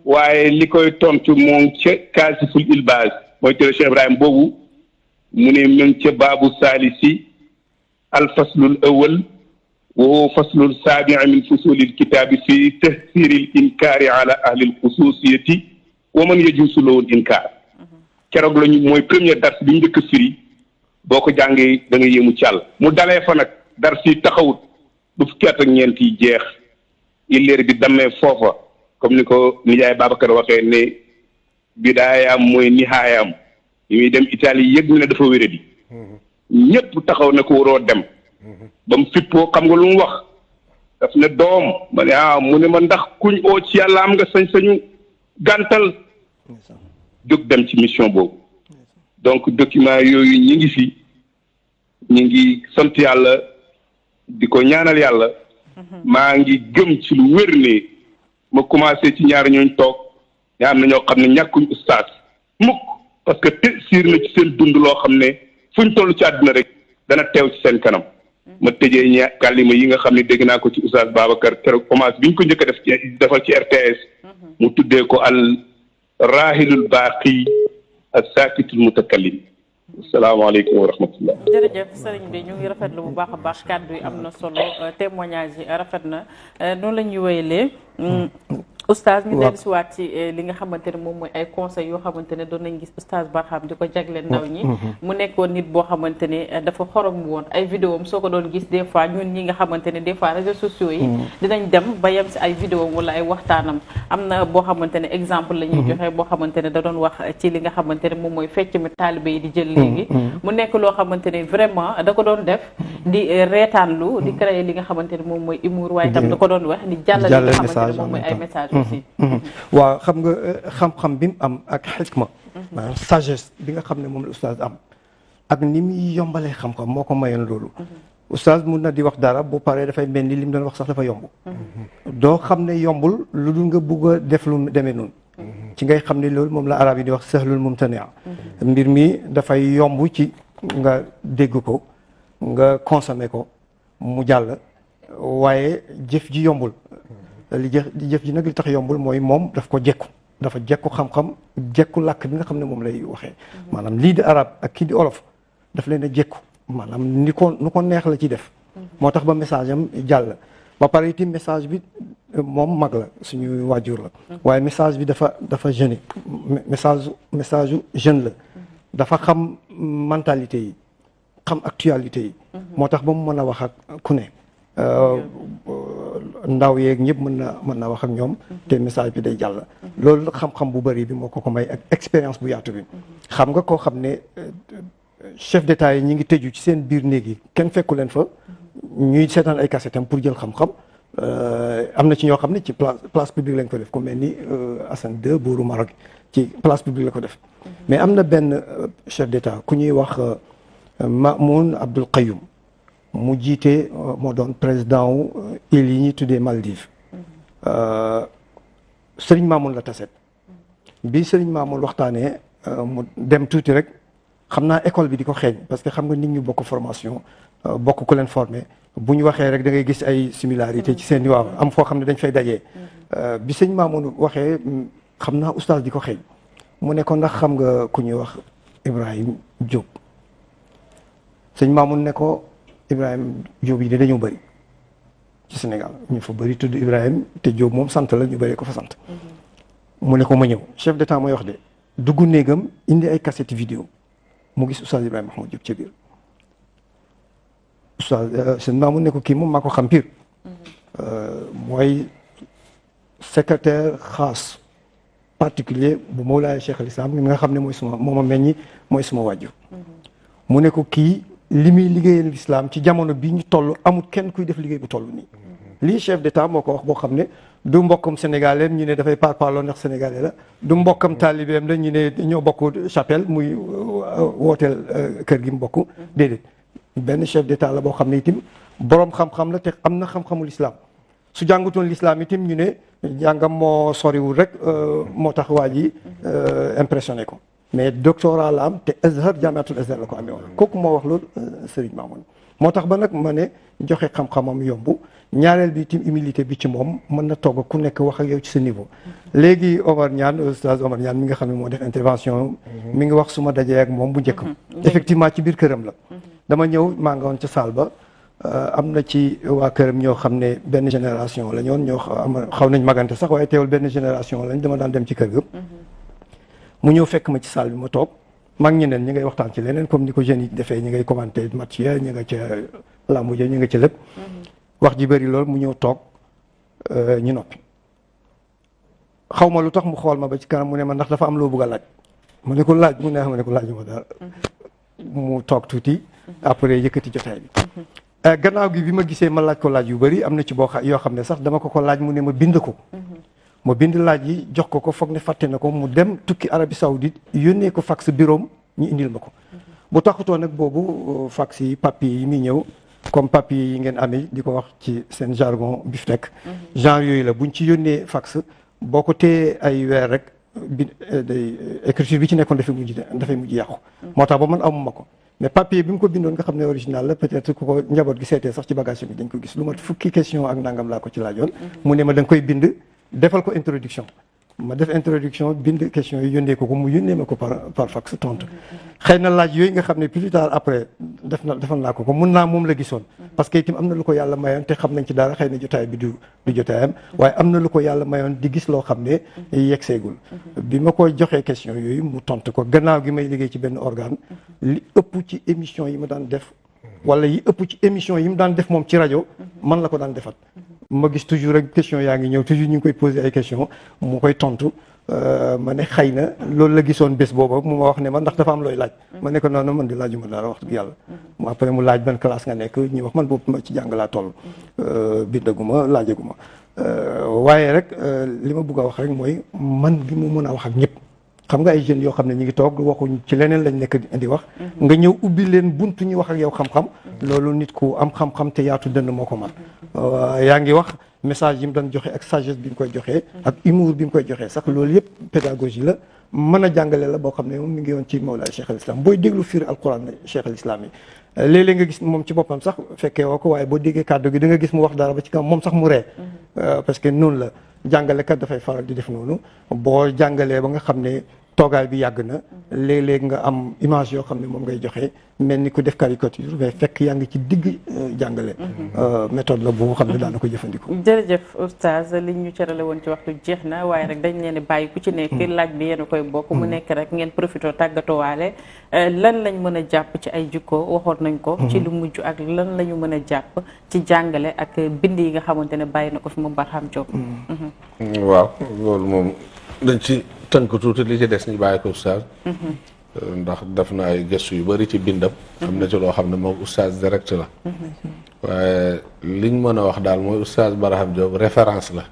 waaye li koy tontu moom ca kaasiful ilbaas mooy téere Cheikh Ibrahim boobu mu ne mu ngi ca baabu saalisi alfaslul awal wa huwa faslul saabi' min fusulil kitaabi fi tahsiril inkaari ala ahlil xususiyati wa man yajuusu lahu inkaar keroog lañu mooy premier dars bi njëkk a firi boo ko jàngee da nga yéemu ci Yàlla mu dalee fa nag dars yi taxawut bu fukki at ak ñeent yi jeex illeer bi dammee foofa comme ni ko nijaay Babacar waxee ne bidaayaam mooy nihaayaam yi muy dem Italie yëg ñu ne dafa wéradi ñëpp taxaw ne ko waroo dem ba mu fippoo xam nga lu mu wax daf ne doom ma ne mu ne ma ndax kuñ oo ci Yàlla am nga sañ-sañu gàntal jóg dem ci mission boobu donc document yooyu ñi ngi fi ñi ngi sant yàlla di ko ñaanal yàlla maa ngi gëm ci lu wér ne ma commencé ci ñaar ñooñ toog ña am na ñoo xam ne ñàkkuñ ustaas mukk parce que te siir na ci seen dund loo xam ne fuñ toll ci àdduna rek dana teew ci seen kanam ma tëjee kàllima yi nga xam ne dégg naa ko ci ustaas Babacar keroog commencé bi ñu ko njëkk a def ci defal ci RTS mu tuddee ko al raahilul baaqi as-saakitul mutakallim asalaamaaleykum wa rahmatullah. jërëjëf sëriñ bi ñu ngi rafetlu bu baax a baax kàddu yi am na solo témoignage yi rafet na noonu la ñuy wéyalee. oustaz ñu dellu si waat ci li nga xamante ne moom mooy ay conseils yoo xamante ne doon nañ gis oustaz Barham di ko jagleel ndaw ñi mu nekkoon nit boo xamante ne dafa xorom woon ay vidéo am soo ko doon gis des fois ñun ñi nga xamante ne des fois réseaux sociaux yi dinañ dem ba yem si ay vidéo am wala ay waxtaanam am na boo xamante ne exemple la ñuy joxe boo xamante ne da doon wax ci li nga xamante ne moom mooy fecc mi taalibe yi di jël léegi mu nekk loo xamante ne vraiment da ko doon def di reetaanlu di créer li nga xamante ne moom mooy humour waaye tam da ko doon wax di jàllale li nga xamante ne moom mooy ay message waaw xam nga xam-xam bi mu am ak xikma maanaam sagesse bi nga xam ne moom la oustaz am ak ni muy yombalee xam-xam moo ko mayoon loolu oustaz mun na di wax dara bu paree dafay mel ni li mu doon wax sax dafa yomb doo xam ne yombul lu dul nga bugg a def lu demee noonu ci ngay xam ne loolu moom la arab yi di wax sahlul mumtania mbir mi dafay yomb ci nga dégg ko nga consommé ko mu jàll waaye jëf ji yombul li jëf ji nag li tax yombul mooy moom daf ko dafa jekku xam-xam jekku làkk bi nga xam ne moom lay waxee maanaam lii di arab ak kii di olof daf leen a jekku maanaam nu ko neex la ci def moo tax ba message am jàll ba pare itam message bi moom mag la suñu waajur la waaye message bi dafa jeune message u jeune la dafa xam mentalité yi xam actualité yi moo tax ba mu mën a wax ak ku ne ndaw yeeg ñëpp mën na wax ak ñoom te message bi day jàll loolu xam-xam bu bëri bi moo ko may ak expérience bu yaatu bi xam nga koo xam ne chef d'état yi ñi ngi tëju ci seen biir néeg yi kenn fekku leen fa ñuy seetaan ay kasetam pour jël xam-xam am na ci ñoo xam ne ci place publique lañ ko def ku mel ni Hassan II buuru Maroc ci place publique la ko def mais am na benn chef d'état ku ñuy wax Mamoun Abdul Qayyum mu jiite moo doon président wu îles yi ñuy tuddee Maldives Serigne Mamoun la taset bi Serigne Mamoun waxtaanee mu dem tuuti rek xam naa école bi di ko xeeñ parce que xam nga nit ñu bokk formation bokk ku leen formé bu ñu waxee rek da ngay gis ay similarité ci seen waaw am foo xam ne dañ fay dajee bi Serigne Mamoun waxee xam naa oustaz di ko xeeñ mu ne ko ndax xam nga ku ñuy wax Ibrahim Diop Serigne Mamoun ne ko Ibrahim Diop yi de dañoo bëri ci Sénégal ñu fa bëri tudd Ibrahim te Diop moom sant la ñu bëri ko fa sant mu ne ko ma ñëw chef d'état mooy wax de dugg néegam indi ay cassette vidéo mu gis oustaz Ibrahima Mahmoud Diop ca biir oustaz seen maamu ne ko kii moom maa ko xam pire mooy secrétaire xaas particulier bu Mawlaay Cheikh al Islam mi nga xam ne mooy suma mooma meññi mooy suma wàjju mu ne ko kii li muy liggéeyal l'islam ci jamono bi ñu toll amul kenn kuy def liggéey bu toll nii lii chef d'état moo ko wax boo xam ne du mbokkam sénégalais ñu ne dafay parparloo ndax sénégalais la du mbokkam taalibeem la ñu ne ñoo bokk chapelle muy wooteel kër gi mu bokk déedéet benn chef d'état la boo xam ne itam boroom xam-xam la te am na xam-xamul islam su jàngutoon l'islam itam ñu ne jàngam moo soriwul rek moo tax waa ji impressionné ko mais doctorat la am te Azhar jaamiatul Azhar la ko amee woon kooku moo wax loolu Serigne Mamoun moo tax ba nag ma ne joxe xam-xamam yomb ñaareel bi itam humilité bi ci moom mën na togg ku nekk wax ak yow ci sa niveau. léegi Omar Niane oustaz Omar Niane mi nga xam ne moo def intervention mi ngi wax su ma dajee ak moom bu njëkk effectivement ci biir këram la dama ñëw maa nga woon ca salle ba am na ci waa këram ñoo xam ne benn génération la ñoon ñoo xaw nañ magante sax waaye teewul benn génération lañ dama daan dem ci kër ga mu ñëw fekk ma ci salle bi ma toog mag ñeneen ñi ngay waxtaan ci leneen comme ni ko jeunes yi defee ñi ngay commenté match ya ñi nga ca làmbu ja ñi nga ca lépp wax ji bëri lool mu ñëw toog ñu noppi xaw ma lu tax mu xool ma ba ci kanam mu ne ma ndax dafa am loo bëgg a laaj ma ne ko laaj mu ne ma ne ko laaj ma dara mu toog tuuti après yëkkati jotaay bi gannaaw gi bi ma gisee ma laaj ko laaj yu bëri am na ci yoo xam ne sax dama ko laaj mu ne ma bind ko ma bind laaj yi jox ko foog ne fàtte na ko mu dem tukki Arabie Saoudite yónnee ko fax bureau ñu indil ma ko bu taxutoo nag boobu fax yi papier yi muy ñëw comme papier yi ngeen amee di ko wax ci seen jargon biftec genre yooyu la buñ ci yónnee fax boo ko téye ay weer rek bi écriture bi ci nekkoon dafay mujj yàqu moo tax ba man amuma ko mais papier bi mu ko bindoon nga xam ne original la peut-être ku ko njaboot gi seetee sax ci bagage bi dañ ko gis lu mat fukki question ak nangam laa ko ci laajoon mu ne ma da nga koy bind defal ko introduction ma def introduction bind question yi yónnee ko mu yónnee ma ko par fax tontu xëy na laaj yooyu nga xam ne plus tard après defal naa ko mun naa moom la gisoon parce que itam am na lu ko yàlla mayoon te xam nañ ci dara xëy na jotaay bi du jotaayam waaye am na lu ko yàlla mayoon di gis loo xam ne yeggseegul bi ma koy joxee question yooyu mu tontu ko gannaaw gi may liggéey ci benn organe li ëpp ci émission yi ma daan def wala yi ëpp ci émission yi mu daan def moom ci rajo man la ko daan defat ma gis toujours rek question yaa ngi ñëw toujours ñu ngi koy poser ay question mu koy tontu ma ne xëy na loolu la gisoon bés booba mu ma wax ne ma ndax dafa am looy laaj ma ne ko noonu man di laajuma dara wax dëgg yàlla mu après mu laaj ban classe nga nekk ñu wax man boobu ma ci jàng laa toll bindaguma laajaguma waaye rek li ma bëgg a wax rek mooy man gi mu mën a wax ak ñëpp xam nga ay jeunes yoo xam ne ñu ngi toog waxuñ ci leneen lañ nekk di wax nga ñëw ubbi leen buntu ñu wax ak yow xam-xam loolu nit ku am xam-xam te yaatu dënn moo ko man yaa ngi wax message yi mu doon joxe ak sagesse bi mu koy joxee ak humour bi mu koy joxee sax loolu yëpp pédagogie la mën a jàngale la boo xam ne moom mi ngi woon ci Mawlaay Cheikh al Islam booy déglu firi alquran Cheikh al Islam yi léeg-léeg nga gis moom ci boppam sax fekkee woo ko waaye boo déggee kàddu gi da nga gis mu wax dara ba ci kam moom sax mu ree parce que noonu la jàngalekat dafay faral di def noonu boo jàngalee ba nga xam ne toogaay bi yàgg na léeg-léeg nga am image yoo xam ne moom ngay joxe mel ni ku def caricature mais fekk yaa ngi ci digg jàngale méthode la bu xam ne daana ko jëfandikoo. jërëjëf oustaz li ñu cërale woon ci waxtu jeex na waaye rek dañ leen bàyyi ku ci nekk laaj bi yéen a koy bokk mu nekk rek ngeen profité tàggatuwaale lan lañ mën a jàpp ci ay jikko waxoon nañ ko ci lu mujj ak lan la ñu mën a jàpp ci jàngale ak bind yi nga xamante ne bàyyi na ko fi mu Barham Diop. waaw loolu moom dañ ci tënk tuuti li ci des ñu bàyyi ko oustaz ndax def na ay gëstu yu bari ci bindam am na ci loo xam ne moom oustaz direct la waaye liñ mën a wax daal mooy oustaz Barham Diop référence la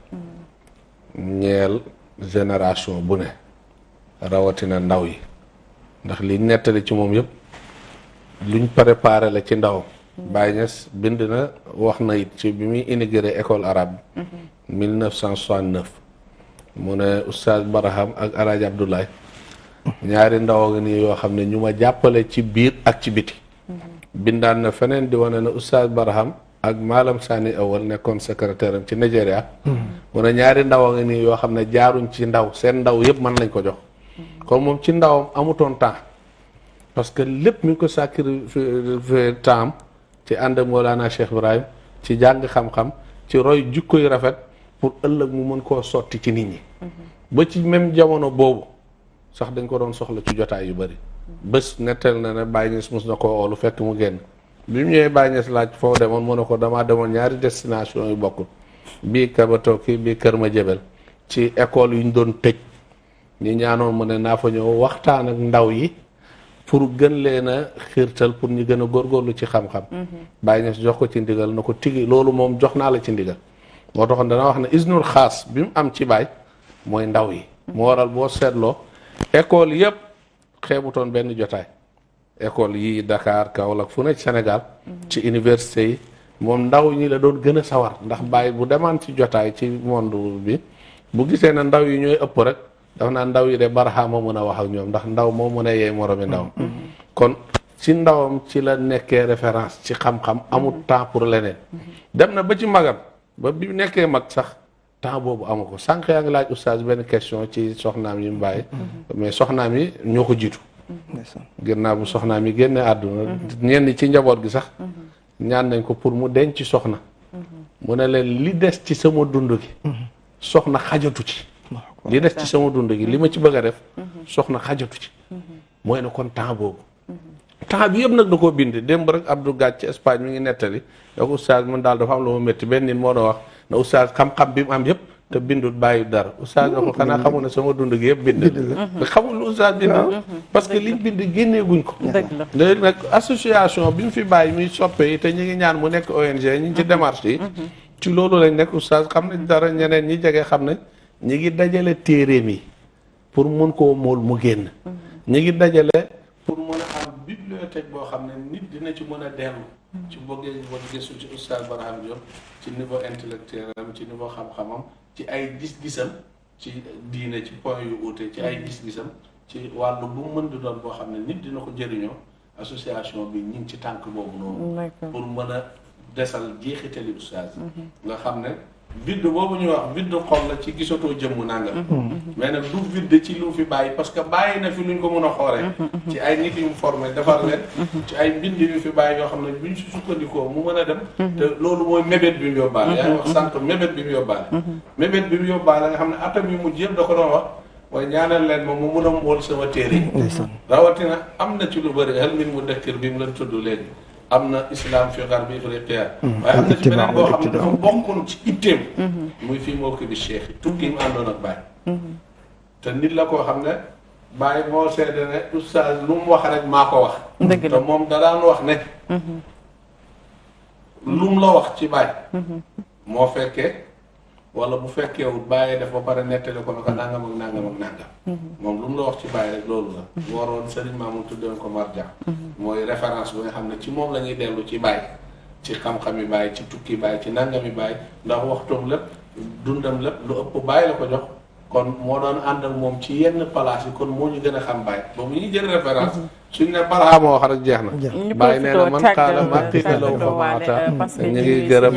ñeel génération bu ne rawatina ndaw yi ndax liñ nettali ci moom yëpp luñ préparé la ci ndawam Baye Niass bind na wax na it ci bi muy inauguré école arabe 1969 mu ne oustaz Barham ak El Hadj Abdoulaye ñaari ndaw nga nii yoo xam ne ñu ma jàppale ci biir ak ci biti bindaan na feneen di wane ne oustaz Barham ak Malam Sani Awal nekkoon secrétaire am ci Nigeria mu ne ñaari ndaw nga nii yoo xam ne jaaruñ ci ndaw seen ndaw yëpp mën lañ ko jox comme moom ci ndawam amutoon temps parce que lépp mi ngi ko sacrifié temps ci ànd ak Mawlana Cheikh Ibrahim ci jàng xam-xam ci roy jikko yu rafet pour ëllëg mu mën koo sotti ci nit ñi ba ci même jamono boobu sax dañ ko doon soxla ci jotaay yu bari bés nettal na ne Baye Niass mos na koo oolu fekk mu génn bi mu ñëwee Baye Niass laaj foo demoon mu ne ko damaa demoon ñaari destination yu bokkul bii Kabatoki bii Kër Madiabel ci école yu ñu doon tëj ñi ñaanoon mu ne naa fa ñëw waxtaan ak ndaw yi pour gën leen a xiirtal pour ñu gën a góorgóorlu ci xam-xam Baye Niass jox ko ci ndigal na ko tigi loolu moom jox naa la ci ndigal moo taxoon dana wax ne isnul xaas bi mu am ci Baye mooy ndaw yi moo waral boo seetloo école yëpp xeebutoon benn jotaay école yi Dakar Kaolack fu ne ci Sénégal ci université yi moom ndaw ñi la doon gën a sawar ndax Baye bu demaan ci jotaay ci monde bi bu gisee ne ndaw yi ñooy ëpp rek dafa naa ndaw yi de Barhama mën a wax ak ñoom ndax ndaw moo mën a yee moromi ndaw kon ci ndawam ci la nekkee référence ci xam-xam amul temps pour leneen dem na ba ci magam ba bi nekkee mag sax temps boobu amu ko sànq yaa ngi laaj oustaz benn question ci soxnaam yi mu bàyyi mais soxnaam yi ñoo ko jiitu ginnaaw bu soxnaam yi génne àdduna ñenn ci njaboot gi sax ñaan nañ ko pour mu denc soxna mu ne leen li des ci sama dund gi soxna xajatu ci li des ci sama dund gi li ma ci bëgg a def soxna xajatu ci mooy ne kon temps boobu temps bi yëpp nag da koo bind démb rek Abdou Gàcc ci Espagne mi ngi nettali da ko oustaz man daal dafa am lu ma métti benn nit moo doon wax na oustaz xam-xam bi mu am yëpp te bindul bàyyi dara oustaz da ko xanaa xamul ne sama dund gi yëpp bind la xamul lu oustaz bind parce que liñ bind génneeguñ ko léegi nag association bi mu fi bàyyi muy soppe yi te ñu ngi ñaan mu nekk ONG ñu ngi ci démarche yi ci loolu lañ nekk oustaz xam nañ dara ñeneen ñi jege xam nañ ñi ngi dajale téeréem yi pour mun koo mool mu génn ñi ngi dajale pour mën a am bibliothèque boo xam ne nit dina ci mën a dellu ci bëggee gëstu ci oustaz Barham Diop ci niveau intellectuel am ci niveau xam-xamam ci ay gis-gisam ci diine ci point yu uute ci ay gis-gisam ci wàllu bu mu mën di doon boo xam ne nit dina ko jëriñoo association bi ñu ngi ci tànk boobu noonu pour mën a desal jeexitali oustaz nga xam ne vide boobu ñuy wax vide xol la ci gisatoo jëmm nangam mais nag du vide ci lu fi bàyyi parce que bàyyi na fi luñ ko mën a xooree ci ay nit yu mu formé defar leen ci ay mbind yu fi bàyyi yoo xam ne buñ si sukkandikoo mu mën a dem te loolu mooy mébét bi mu yóbbaale yaa ngi wax sànq mébét bi mu yóbbaale mébét bi mu yóbbaale nga xam ne atam yu mujj yëpp da ko doon wax mooy ñaanal leen moom mu mun a mool sama téere yi rawatina am na ci lu bëri xel min mu dëkkër bi mu leen tudd léegi am na islam fi garbi Ifriqiya waaye am na ci beneen boo xam ne dafa bokkoon ci itteem muy fii moo ko bi cheikh yi tukki mu àndoon ak Baye te nit la koo xam ne Baye moo seede ne oustaz lu mu wax rek maa ko wax te moom da daan wax ne lu mu la wax ci Baye moo fekkee wala bu fekkeewul Baye def ba pare nettali ko ne ko nangam ak nangam ak nangam moom lu mu la wax ci Baye rek loolu la waroon Serigne Mamoun tuddoon ko Marja mooy référence bi nga xam ne ci moom la ñuy dellu ci Baye ci xam-xami Baye ci tukki Baye ci nangami Baye ndax waxtoom lépp dundam lépp lu ëpp Baye la ko jox kon moo doon ànd ak moom ci yenn place yi kon moo ñu gën a xam Baye boobu ñuy jël référence suñ ne Barham wax rek jeex na Baye nee na man xaala ma xiitalaw fa maata ñu ngi gërëm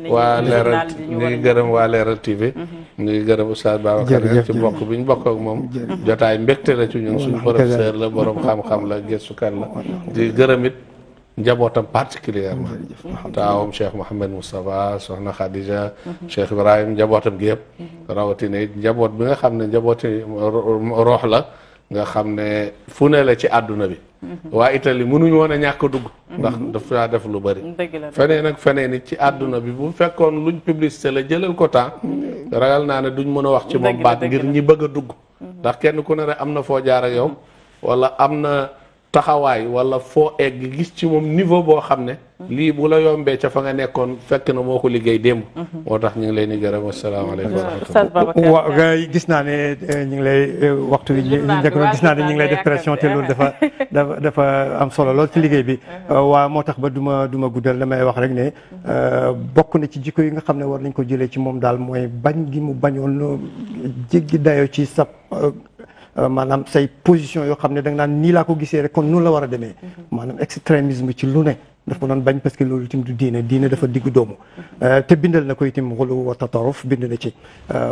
waa Leral ñu ngi gërëm waa Leral TV ñu ngi gërëm oustaz Babacar ci bokk bi ñu bokk ak moom jotaay mbégte la ci ñun suñu professeur la borom xam-xam la gëstukat la di gërëm it njabootam particulièrement taawam Cheikh Mouhamed Moustapha soxna Khadija Cheikh Ibrahim njabootam gi yëpp rawatina it njaboot bi nga xam ne njabooti roox la nga xam ne fu ne la ci àdduna bi waa Italie mënuñu woon a ñàkk a dugg ndax dafa def lu bëri feneen ak feneen it ci àdduna bi bu fekkoon luñ publicité la jëlal ko temps ragal naa ne duñ mën a wax ci moom baat ngir ñi bëgg a dugg ndax kenn ku ne rek am na foo jaar ak yow wala am na taxawaay wala foo egg gis ci moom niveau boo xam ne lii bu la yombee ca fa nga nekkoon fekk na moo ko liggéey démb moo tax ñu ngi leen di gërëm asalaamaaleykum wa rahmatulah waaw gis naa ne ñu ngi lay waxtu bi njëkk gis naa ne ñu ngi lay def pression te loolu dafa am solo lool ci liggéey bi waaw moo tax ba du ma guddal damay wax rek ne bokk na ci jikko yi nga xam ne war nañ ko jëlee ci moom daal mooy bañ gi mu bañoon jéggi dayoo ci sab maanaam say position yoo xam ne da nga naan nii laa ko gisee rek kon noonu la war a demee maanaam extrémisme ci lu ne daf ko doon bañ parce que loolu itam du diine dafa diggu doomu te bindal na ko itam xulu wa tataruf bind na ci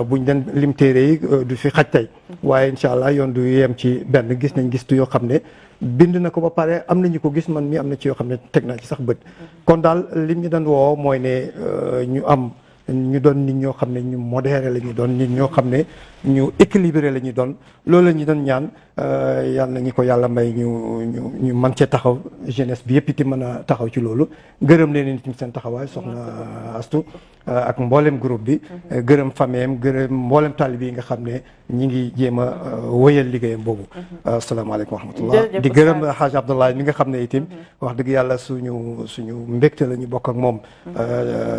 buñ den lim téere yi du fi xaj tey waaye incha allah yoon du yem ci benn gis nañ gistu yoo xam ne bind na ko ba pare am na ñu ko gis man mi am na ci yoo xam ne teg naa ci sax bët kon daal lim ñu doon woo mooy ne ñu doon nit ñoo xam ne ñu modéré la ñu doon nit ñoo xam ne ñu équilibré la ñu doon loolu la ñu doon ñaan yàlla na ñu ko yàlla may ñu mën cee taxaw jeunesse bi yëpp itam mën a taxaw ci loolu gërëm leen itam seen taxawaay soxna Astu ak mboolem groupe bi gërëm famille gërëm mboolem taalib yi nga xam ne ñi ngi jéem a wëyal liggéeyam boobu asalaamaaleykum wa rahmatullah di gërëm Hadj Abdoulaye mi nga xam ne itam wax dëgg yàlla suñu mbégte la ñu bokk ak moom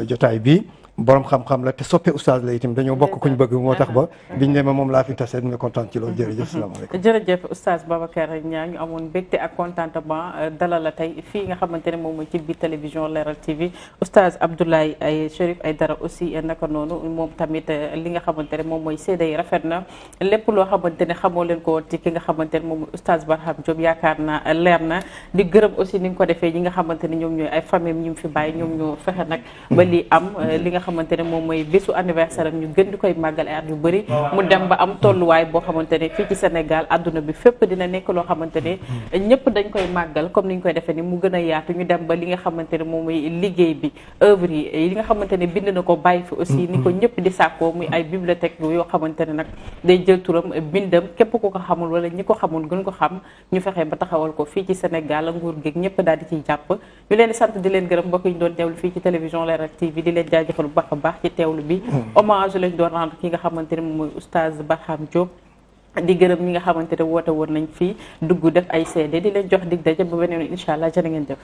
jotaay bi borom xam-xam la te soppe oustaz la itam dañoo bokk kuñ bëgg moo tax ba biñ ne ma moom laa fi tase dina kontaan ci loolu jërëjëf salaamaaleykum jërëjëf oustaz Babacar Niang ñu amoon mbégte ak contentement dalal la tey fii nga xamante ne moom mooy ci biir télévision Leral TV oustaz Abdoulaye ay Chérif Aïdara aussi naka noonu moom tamit li nga xamante ne moom mooy seede yi rafet na lépp loo xamante ne xamoo leen ko woon ci ki nga xamante ne moom mooy oustaz Barham Diop yaakaar na leer na di gërëm aussi ni nga ko defee ñi nga xamante ne ñoom ñooy ay famille ñu fi bàyyi ñoom ñoo fexe nag ba lii am li nga xamante ne moom mooy bésu anniversaire am ñu gën di koy màggal ay at yu bëri mu dem ba am tolluwaay boo xamante ne fii ci Sénégal àdduna àdduna bi fépp dina nekk loo xamante ne ñëpp dañ koy màggal comme ni ñu koy defee ni mu gën a yaatu ñu dem ba li nga xamante ne moom mooy liggéey bi œuvre yi li nga xamante ne bind na ko bàyyi fi aussi ni ko ñëpp di sàkkoo muy ay bibliothèque yoo xamante ne nag day jël turam bindam képp ku ko xamul wala ñi ko xamul gën ko xam ñu fexe ba taxawal ko fii ci Sénégal nguur geeg ñëpp daal di ciy jàpp ñu leen di sant di leen gërëm mbokk yi ñu doon teewlu fii ci télévision Leral TV di leen jaajëfal bu baax a baax ci teewlu bi hommage lañ doon rendre ki nga xamante ne moom mooy oustaz Barham Diop di gërëm ñi nga xamante ne woote woon nañ fii dugg def ay seede di leen jox dig daje ba beneen incha allah jërë ngeen jëf